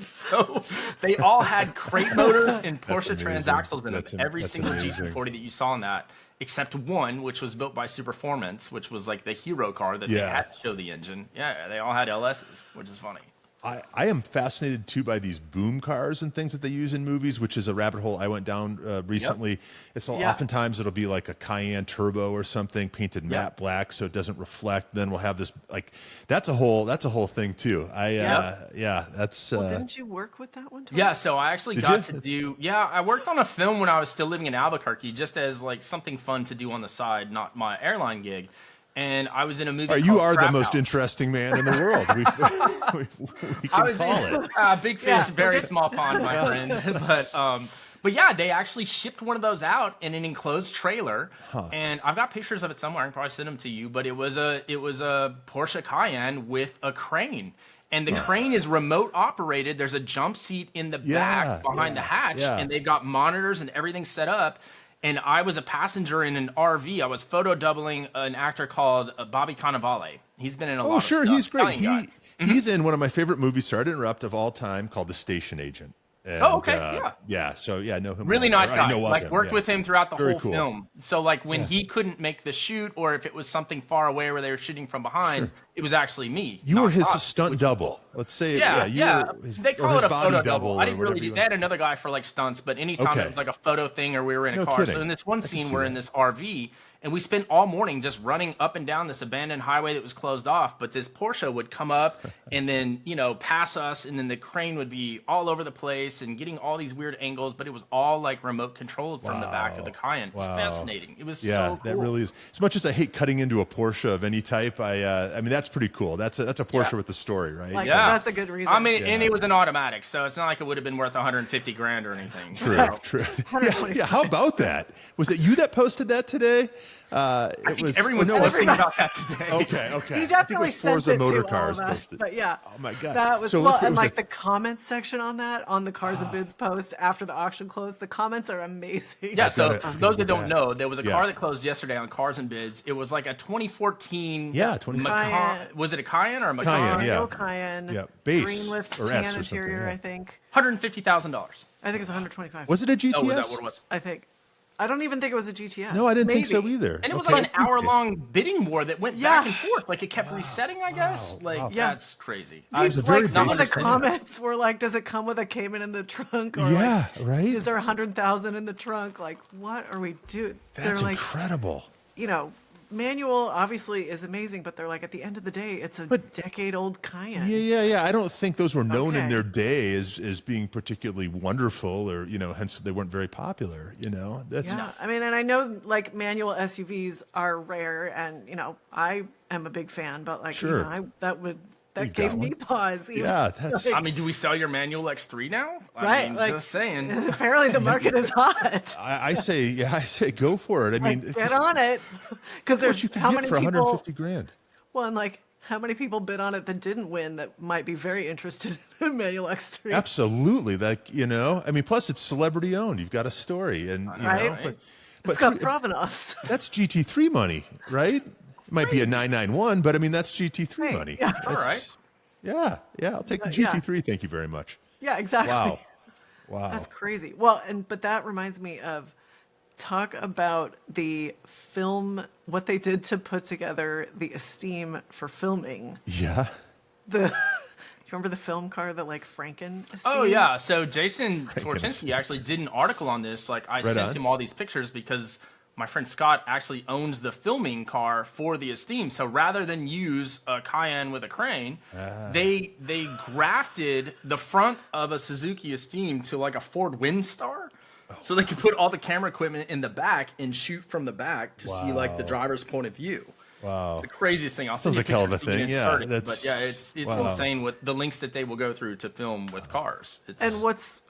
So they all had crate motors and Porsche transaxles in them. Every single GT40 that you saw in that, except one, which was built by Superformance, which was like the hero car that they had to show the engine. Yeah, they all had LSs, which is funny. I am fascinated too by these boom cars and things that they use in movies, which is a rabbit hole I went down recently. It's oftentimes it'll be like a Cayenne Turbo or something painted matte black so it doesn't reflect. Then we'll have this that's a whole thing too. That's. Didn't you work with that one? Tony? Yeah, so I actually got to do. Yeah, I worked on a film when I was still living in Albuquerque, just as like something fun to do on the side, not my airline gig. And I was in a movie. You are Crap the most House. Interesting man in the world. We can call it. Big fish, very small pond, my friend. But yeah, they actually shipped one of those out in an enclosed trailer, and I've got pictures of it somewhere. I can probably send them to you. But it was a Porsche Cayenne with a crane. And the crane is remote operated. There's a jump seat in the back behind the hatch, and they've got monitors and everything set up. And I was a passenger in an RV. I was photo doubling an actor called Bobby Cannavale. He's been in a lot of stuff. Oh, sure, he's great. He's in one of my favorite movies, sorry to interrupt, of all time, called The Station Agent. And, so I know him. Really nice guy. Worked with him throughout the whole cool. film. So when he couldn't make the shoot, or if it was something far away where they were shooting from behind, it was actually me. You were his stunt double. Let's say, they call it a photo double. I didn't really do. They had another guy for stunts, but anytime it was like a photo thing or we were in a car. Kidding. So in this one scene, we're in this RV. And we spent all morning just running up and down this abandoned highway that was closed off. But this Porsche would come up and then, pass us. And then the crane would be all over the place and getting all these weird angles. But it was all remote controlled from the back of the Cayenne. It was fascinating. It was so cool. That really is. As much as I hate cutting into a Porsche of any type, I mean, that's pretty cool. That's a Porsche with a story, right? That's a good reason. I mean, and it was an automatic. So it's not like it would have been worth 150 grand or anything. True. How about that? Was it you that posted that today? I think everyone's posting about that today. Okay. He definitely sent it Motor to Cars all of us, posted. but yeah. Oh my god. That was and the comments section on that, on the Cars and Bids post after the auction closed, the comments are amazing. Yeah, so for those that don't know, there was a car that closed yesterday on Cars and Bids. It was like a 2014 Cayenne. Was it a Cayenne or a Macan? Cayenne. Yeah, base green with or tan S or interior, something. I think. $150,000. I think it's 125. Was it a GTS? Oh, was that what it was? I think. I don't even think it was a GTS. No, I didn't think so either. And it was like an hour-long bidding war that went back and forth. It kept resetting, I guess. That's crazy. Some of the comments were like, "Does it come with a Cayman in the trunk?" Or right. Is there 100,000 in the trunk? Like, what are we doing? That's incredible. Manual obviously is amazing, but they're like, at the end of the day, it's a decade-old Cayenne. Yeah. I don't think those were known in their day as being particularly wonderful, or hence they weren't very popular. I mean, and I know manual SUVs are rare, and I am a big fan, but that gave me pause. That's. I mean, do we sell your manual X3 now? I mean, just saying. Apparently, the market is hot. I say go for it. I mean, get on it, because there's how many for people 150 grand. Well, and how many people bid on it that didn't win that might be very interested in a manual X3? Absolutely, I mean, plus it's celebrity owned. You've got a story, and but it's got provenance. That's GT3 money, right? It might be a 991, but I mean, that's GT3 money. Yeah. All right. Yeah, I'll take the GT3. Thank you very much. Yeah, exactly. Wow. That's crazy. Well, but that reminds me of, talk about the film, what they did to put together the Esteem for filming. Yeah. Do you remember the film car, the Franken Esteem? Oh yeah. So Jason Torchinsky actually did an article on this. I sent him all these pictures because my friend Scott actually owns the filming car for the Esteem. So rather than use a Cayenne with a crane, they grafted the front of a Suzuki Esteem to a Ford Windstar. So they could put all the camera equipment in the back and shoot from the back to see the driver's point of view. Wow. It's the craziest thing. I'll Sounds send you like a hell of a pictures thing. so you can Yeah. insert it. But it's insane with the links that they will go through to film with cars. And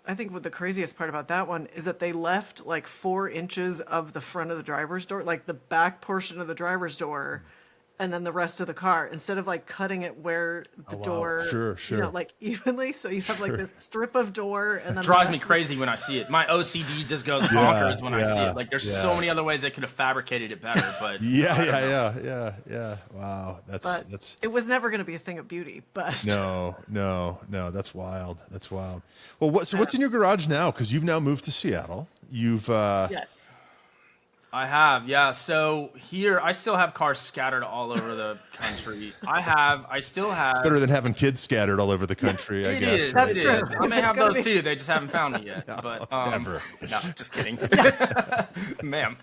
I think what the craziest part about that one is that they left 4 inches of the front of the driver's door, the back portion of the driver's door, and then the rest of the car, instead of like cutting it where the door, Sure. like evenly. So you have like this strip of door, and then Drives me crazy when I see it. My OCD just goes bonkers when I see it. Like, there's so many other ways they could have fabricated it better, but yeah. Wow, that's it was never going to be a thing of beauty, but no. That's wild. Well, what's in your garage now? Because you've now moved to Seattle. You've yes. I have, yeah. So here, I still have cars scattered all over the country. I still have. It's better than having kids scattered all over the country, I guess. That's It true. is. I may It's have gonna those be- too. They just haven't found me yet. But Never. no, just kidding, ma'am.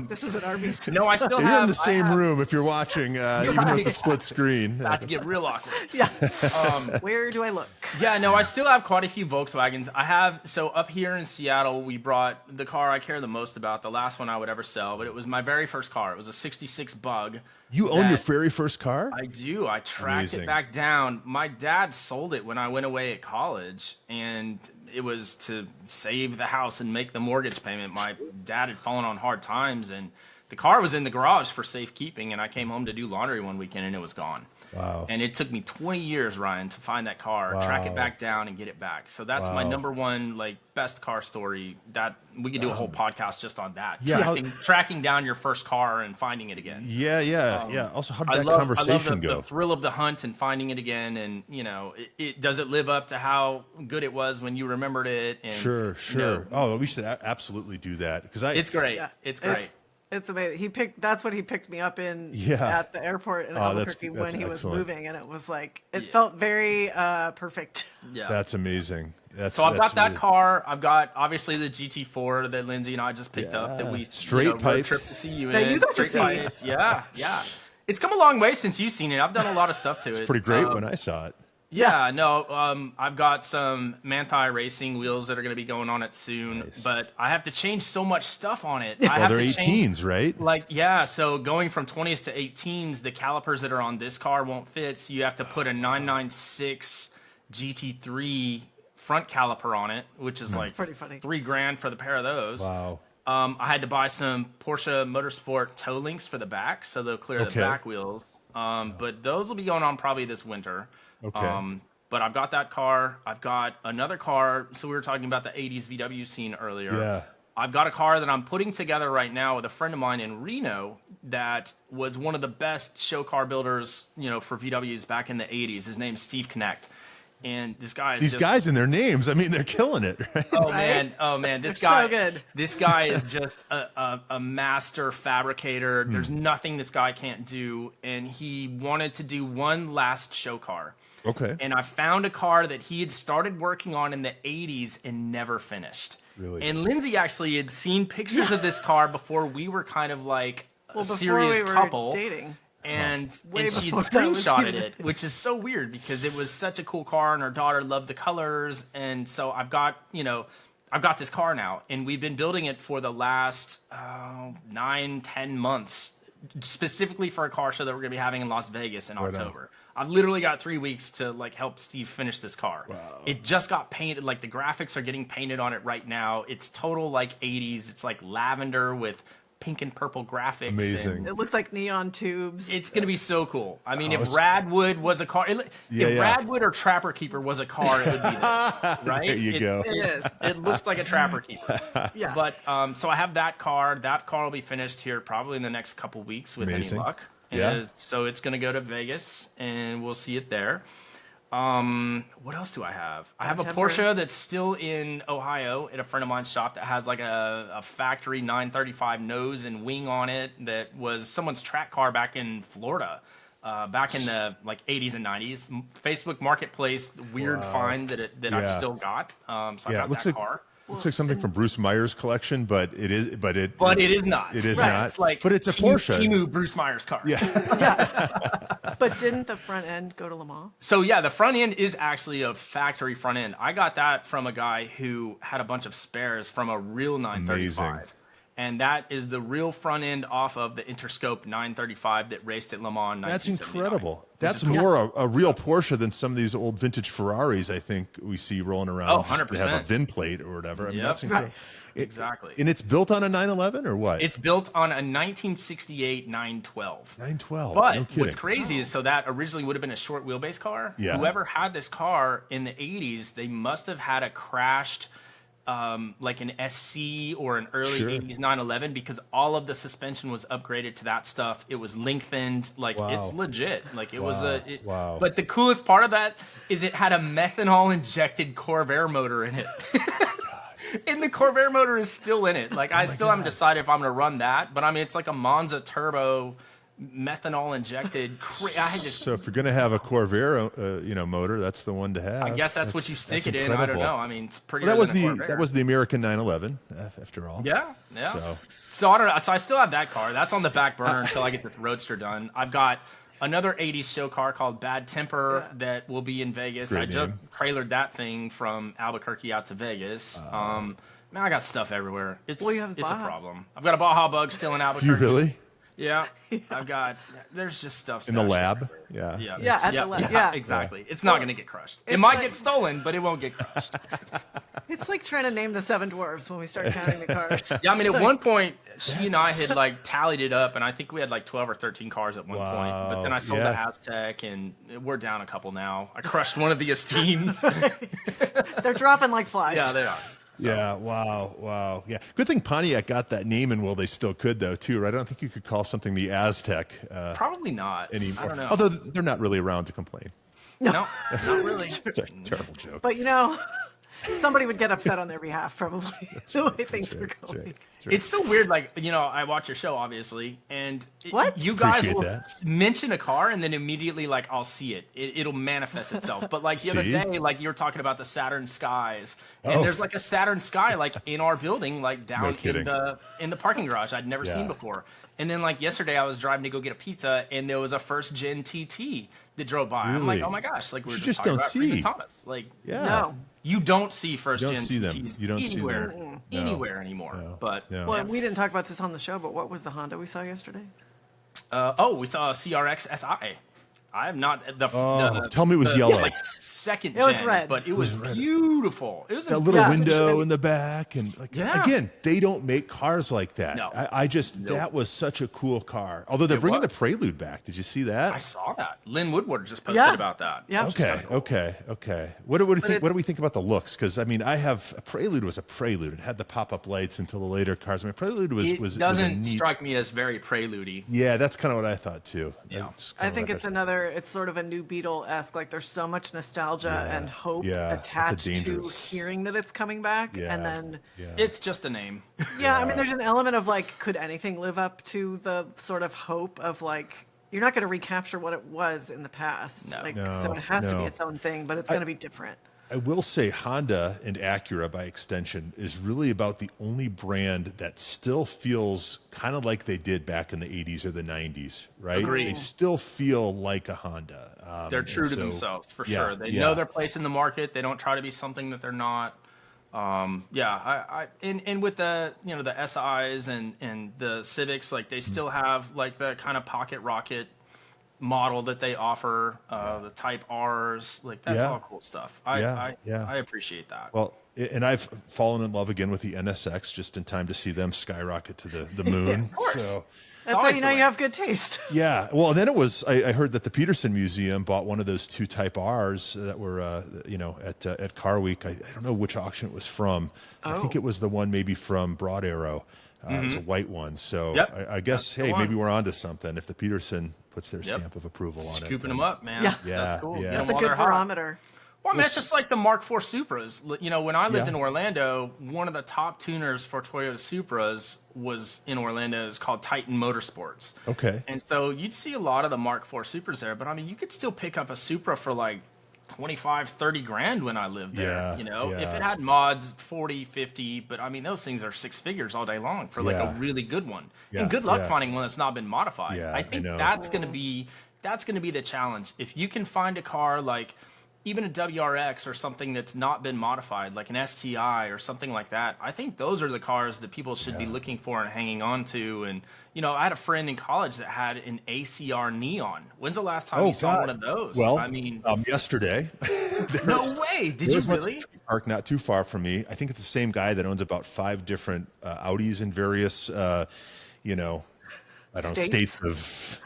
This is an RBC. No, I still You're have. in the same room if you're watching, even though it's a split screen. About to get real awkward. Yeah. Where do I look? Yeah, no, I still have quite a few Volkswagens. I have, so up here in Seattle, we brought the car I care the most about, the last one I would ever sell, but it was my very first car. It was a 66 Bug. You own your very first car? I do. I tracked Amazing. it back down. My dad sold it when I went away at college, and it was to save the house and make the mortgage payment. My dad had fallen on hard times, and the car was in the garage for safekeeping, and I came home to do laundry one weekend, and it was gone. Wow. And it took me 20 years, Ryan, to find that car, track it back down, and get it back. So that's my number one, like, best car story. That we could do a whole podcast just on that. Yeah. Tracking down your first car and finding it again. Yeah. Also, how did that I conversation love go? the thrill of the hunt and finding it again, and does it live up to how good it was when you remembered it? And, Sure. Oh, we should absolutely do that because it's great. Yeah. It's great. It's amazing. That's what he picked me up in Yeah. at the airport in that's Albuquerque when he was excellent. moving, and it was like it felt very perfect. Yeah. That's amazing. So I've got that really- car. I've got obviously the GT4 that Lindsey and I just picked up that we Straight road piped. trip to see you That in. you got to Straight see. piped. Yeah. It's come a long way since you've seen it. I've done a lot of stuff to it. Pretty great when I saw it. Yeah, no, I've got some Manthai racing wheels that are going to be going on it soon, but I have to change so much stuff on it. I have They're to 18s, right? Like, yeah, so going from 20s to 18s, the calipers that are on this car won't fit, so you have to put a 996 GT3 front caliper on it, which is like pretty funny. $3,000 for the pair of those. Wow. I had to buy some Porsche Motorsport toe links for the back, so they'll clear the back wheels. But those will be going on probably this winter. Okay. But I've got that car. I've got another car. So we were talking about the 80s VW scene earlier. Yeah. I've got a car that I'm putting together right now with a friend of mine in Reno that was one of the best show car builders, for VWs back in the 80s. His name's Steve Connect. And this guy is These guys and their names, I mean, they're killing it, right? Oh man, this They're guy, so good. this guy is just a master fabricator. There's nothing this guy can't do, and he wanted to do one last show car. Okay. And I found a car that he had started working on in the 80s and never finished. Really? And Lindsey actually had seen pictures of this car before we were kind of like a Before serious we were couple. dating. And Way she'd before that was screenshotted even- it, which is so weird because it was such a cool car and her daughter loved the colors. And so I've got this car now, and we've been building it for the last 9-10 months, specifically for a car show that we're going to be having in Las Vegas in October. I've literally got 3 weeks to help Steve finish this car. Wow. It just got painted. Like, the graphics are getting painted on it right now. It's total 80s. It's like lavender with pink and purple graphics. Amazing. It looks like neon tubes. It's going to be so cool. I mean, if Radwood was a car, if Radwood or Trapper Keeper was a car, it would be this, right? There you go. It is. It looks like a Trapper Keeper. Yeah. But so I have that car. That car will be finished here probably in the next couple weeks with Amazing. any luck. Yeah. So it's going to go to Vegas, and we'll see it there. What else do I have? I have a Porsche that's still in Ohio at a friend of mine's shop that has like a factory 935 nose and wing on it that was someone's track car back in Florida, back in the 80s and 90s. Facebook Marketplace, weird find that I've still got. So I got that car. Looks like something from Bruce Meyer's collection, but it is not. It is not. It's like, but it's a Porsche. Timu Bruce Meyer's car. Yeah. But didn't the front end go to Le Mans? So yeah, the front end is actually a factory front end. I got that from a guy who had a bunch of spares from a real 935. Amazing. And that is the real front end off of the Interscope 935 that raced at Le Mans. That's 1979. incredible. That's more a real Porsche than some of these old vintage Ferraris I think we see rolling around. Oh, 100%. They have a VIN plate or whatever. I mean, that's incredible. Exactly. And it's built on a 911 or what? It's built on a 1968 912. 912. But No kidding. what's crazy is so that originally would have been a short wheelbase car. Yeah. Whoever had this car in the 80s, they must have had a crashed like an SC or an early 80s 911 because all of the suspension was upgraded to that stuff. It was lengthened. Like it's legit. Like it was a But the coolest part of that is it had a methanol injected Corvair motor in it. And the Corvair motor is still in it. Like I still haven't decided if I'm going to run that, but I mean it's like a Monza turbo methanol injected. So if you're going to have a Corvair, motor, that's the one to have. I guess that's what you stick it in. I don't know. I mean, it's pretty. Well, that was the American 911, after all. Yeah. So I don't know. So I still have that car. That's on the back burner until I get this Roadster done. I've got another 80s show car called Bad Temper that will be in Vegas. Great I just name. trailered that thing from Albuquerque out to Vegas. Man, I got stuff everywhere. It's a problem. I've got a Baja Bug still in Albuquerque. Do you really? Yeah, I've got. There's just stuff in the lab. Everywhere. Yeah, at the lab. Yeah, exactly. It's not going to get crushed. It might get stolen, but it won't get crushed. It's like trying to name the Seven Dwarfs when we start counting the cars. Yeah, I mean, at one point, she and I had like tallied it up, and I think we had like 12 or 13 cars at one point. But then I sold the Aztec, and we're down a couple now. I crushed one of the Esteems. They're dropping like flies. Yeah, they are. So. Yeah, wow. Yeah, good thing Pontiac got that name in while they still could, though, too, right? I don't think you could call something the Aztec. Probably not anymore. I don't know. Although they're not really around to complain. No, not really. It's a terrible joke. But somebody would get upset on their behalf, probably, the way things were going. Right. It's so weird. Like, I watch your show, obviously, and you guys Appreciate will that. mention a car, and then immediately, like, I'll see it. It'll manifest itself. But, like, the other day, like, you were talking about the Saturn Skies, and there's, like, a Saturn Sky, like, in our building, like, down in the parking garage I'd never seen before. And then, like, yesterday I was driving to go get a pizza, and there was a first gen TT that drove by. Really? I'm like, oh my gosh, like, we were You just just talking don't about see. Freeman Thomas. Like, No. you don't see first gen see them. TTs You don't see anywhere, them. anywhere anymore. No. But No. Well, we didn't talk about this on the show, but what was the Honda we saw yesterday? we saw a CRX SI. I have not tell me it was yellow. like second It was gen, red. but it was beautiful. It was That little window in the back, and again, they don't make cars like that. No. That was such a cool car. Although they're bringing the Prelude back. Did you see that? I saw that. Lynn Woodward just posted about that. Yeah. Okay. What do we think about the looks? Because a Prelude was a Prelude. It had the pop-up lights until the later cars. Prelude was doesn't strike me as very Prelude-y. Yeah, that's kind of what I thought too. Yeah. I think it's sort of a new Beetle-esque. Like there's so much nostalgia and hope attached to hearing that it's coming back, and then it's just a name. I mean, there's an element of like, could anything live up to the sort of hope of like, you're not going to recapture what it was in the past. So it has to be its own thing, but it's going to be different. I will say Honda and Acura, by extension, is really about the only brand that still feels kind of like they did back in the 80s or the 90s, right? Agreed. They still feel like a Honda. They're true to themselves, for sure. They know their place in the market. They don't try to be something that they're not. And with the the SIs and the Civics, like they still have like the kind of pocket rocket model that they offer, the Type R's, like that's all cool stuff. I appreciate that. Well, and I've fallen in love again with the NSX just in time to see them skyrocket to the moon. Of course. So that's how you know you have good taste. Yeah. Well, and then I heard that the Peterson Museum bought one of those two Type R's that were, at Car Week. I don't know which auction it was from. I think it was the one maybe from Broad Arrow. It was a white one. So I guess, maybe we're onto something if the Peterson puts their stamp of approval on it. Scooping them up, man. Yeah. That's cool. Yeah. That's a good barometer. Well, I mean, it's just like the Mark IV Supras. When I lived in Orlando, one of the top tuners for Toyota Supras was in Orlando. It's called Titan Motorsports. Okay. And so you'd see a lot of the Mark IV Supras there, but I mean, you could still pick up a Supra for like 25, 30 grand when I lived there. If it had mods, 40, 50, but I mean, those things are six figures all day long for like a really good one. And good luck finding one that's not been modified. I think that's going to be the challenge. If you can find a car like, even a WRX or something that's not been modified, like an STI or something like that, I think those are the cars that people should be looking for and hanging on to. And, you know, I had a friend in college that had an ACR Neon. When's the last time you saw one of those? Well, I mean, yesterday. no way. Did you really? Park not too far from me. I think it's the same guy that owns about 5 different Audis in various, you know, I don't know, states of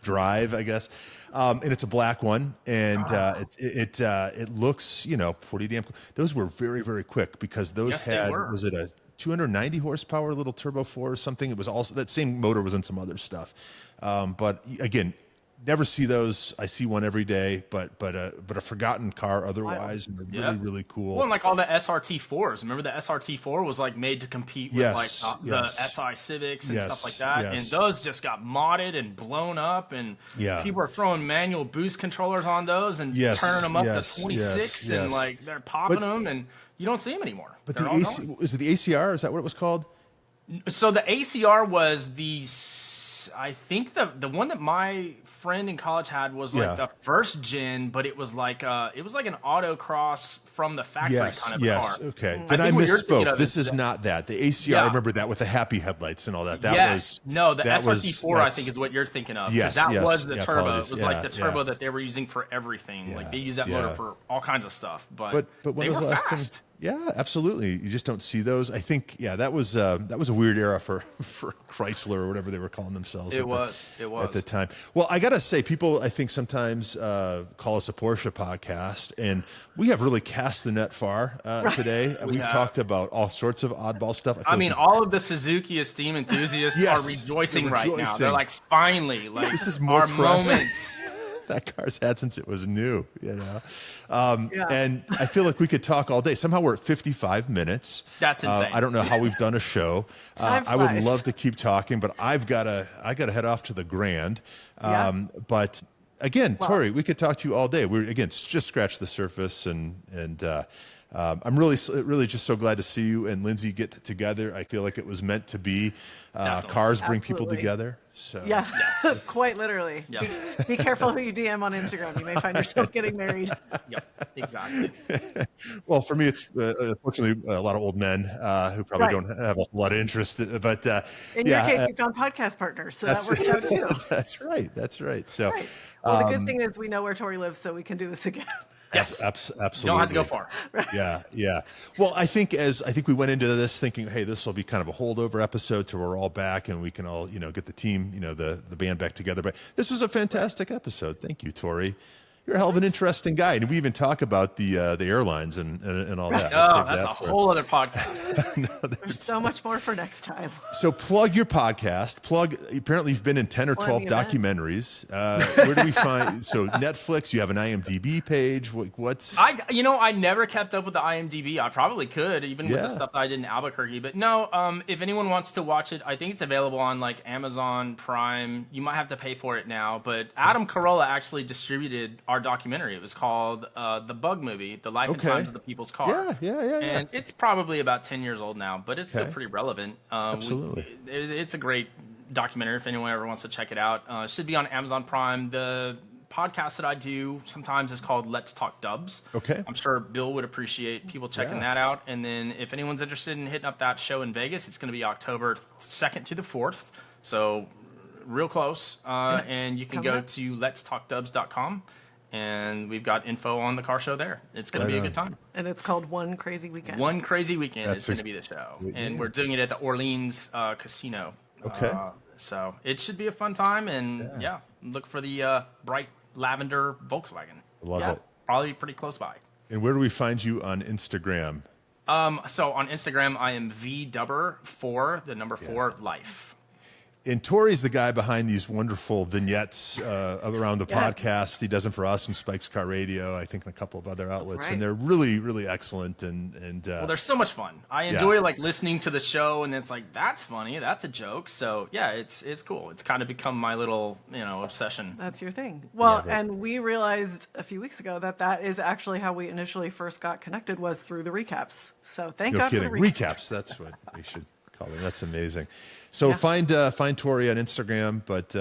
drive, I guess. And it's a black one, and it looks, you know, pretty damn cool. Those were very, very quick because those was it a 290 horsepower little turbo 4 or something? It was also, that same motor was in some other stuff. But again, never see those. I see one every day, but a forgotten car otherwise, and they're really, really cool. Well, and like all the SRT4s. Remember the SRT4 was like made to compete with the SI Civics and stuff like that. And those just got modded and blown up, and people are throwing manual boost controllers on those and turning them up to 26 and like they're popping them, and you don't see them anymore. But is it the ACR? Is that what it was called? So the ACR was the, I think the one that my friend in college had was like the first gen, but it was like an autocross from the factory kind of car. Okay. Then I misspoke. This is not that. The ACR, I remember that with the happy headlights and all that. The SRT4 I think is what you're thinking of. Yes, that was the turbo. Apologies. It was like the turbo that they were using for everything. Like they use that motor for all kinds of stuff. But when they was were the last fast. time? Yeah, absolutely. You just don't see those. I think, that was a weird era for Chrysler or whatever they were calling themselves. It was at the time. Well, I gotta say, people I think sometimes call us a Porsche podcast, and we have really cast the net far today. We've talked about all sorts of oddball stuff. I mean, all of the Suzuki Esteem enthusiasts are rejoicing right now. They're like, finally, like this is our moment. That car's had since it was new, you know. And I feel like we could talk all day. Somehow we're at 55 minutes. That's insane. I don't know how we've done a show. I would love to keep talking, but I gotta head off to the Grand. But again, Tory, we could talk to you all day. We're just scratch the surface, and I'm really just so glad to see you and Lindsey get together. I feel like it was meant to be. Cars bring people together. So quite literally. Yeah. Be careful who you DM on Instagram. You may find yourself getting married. Yep, exactly. Well, for me, it's fortunately a lot of old men who probably don't have a lot of interest. But in your case, you found podcast partners, so that works out too. That's right. So, well, the good thing is we know where Tory lives, so we can do this again. Yes, absolutely. You don't have to go far. Yeah. Well, I think we went into this thinking, hey, this will be kind of a holdover episode till we're all back and we can all, get the team, the band back together. But this was a fantastic episode. Thank you, Tory. You're a hell of an interesting guy, and we even talk about the airlines and all that. Oh, that's a whole other podcast. There's so much more for next time. So plug your podcast. Apparently you've been in 10 or 12 documentaries. Where do we find? So Netflix. You have an IMDb page. What's? I never kept up with the IMDb. I probably could, even with the stuff that I did in Albuquerque. But no, if anyone wants to watch it, I think it's available on like Amazon Prime. You might have to pay for it now, but Adam Carolla actually distributed our documentary. It was called The Bug Movie, The Life and Times of the People's Car. Yeah. And it's probably about 10 years old now, but it's still pretty relevant. Absolutely. It's a great documentary if anyone ever wants to check it out. It should be on Amazon Prime. The podcast that I do sometimes is called Let's Talk Dubs. Okay. I'm sure Bill would appreciate people checking that out. And then if anyone's interested in hitting up that show in Vegas, it's going to be October 2nd to the 4th. So real close. And you can go to letstalkdubs.com. And we've got info on the car show there. It's going to be a good time. And it's called One Crazy Weekend. One Crazy Weekend is going to be the show. And we're doing it at the Orleans Casino. Okay. So it should be a fun time. And look for the bright lavender Volkswagen. Love it. Probably pretty close by. And where do we find you on Instagram? So on Instagram, I am VDubber4, the number 4 life. And Tory's the guy behind these wonderful vignettes around the podcast. He does them for us and Spike's Car Radio, I think, and a couple of other outlets. And they're really, really excellent. And well, they're so much fun. I enjoy like listening to the show, and it's like, that's funny, that's a joke. So it's cool. It's kind of become my little obsession. That's your thing. Well, and we realized a few weeks ago that is actually how we initially first got connected, was through the recaps. So thank God for the recaps. That's what we should Colin. That's amazing. So find Tory on Instagram, but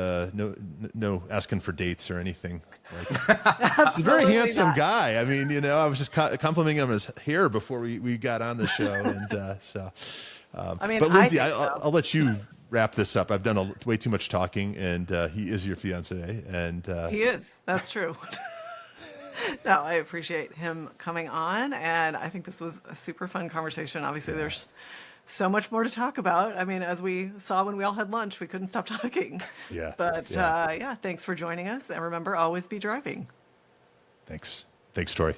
no asking for dates or anything. He's a very handsome guy. I mean, I was just complimenting him on his hair before we got on the show, and so. I mean, but Lindsey, I'll let you wrap this up. I've done way too much talking, and he is your fiance, and he is. That's true. No, I appreciate him coming on, and I think this was a super fun conversation. Obviously, there's so much more to talk about. I mean, as we saw when we all had lunch, we couldn't stop talking. Yeah. But thanks for joining us, and remember, always be driving. Thanks, Tory.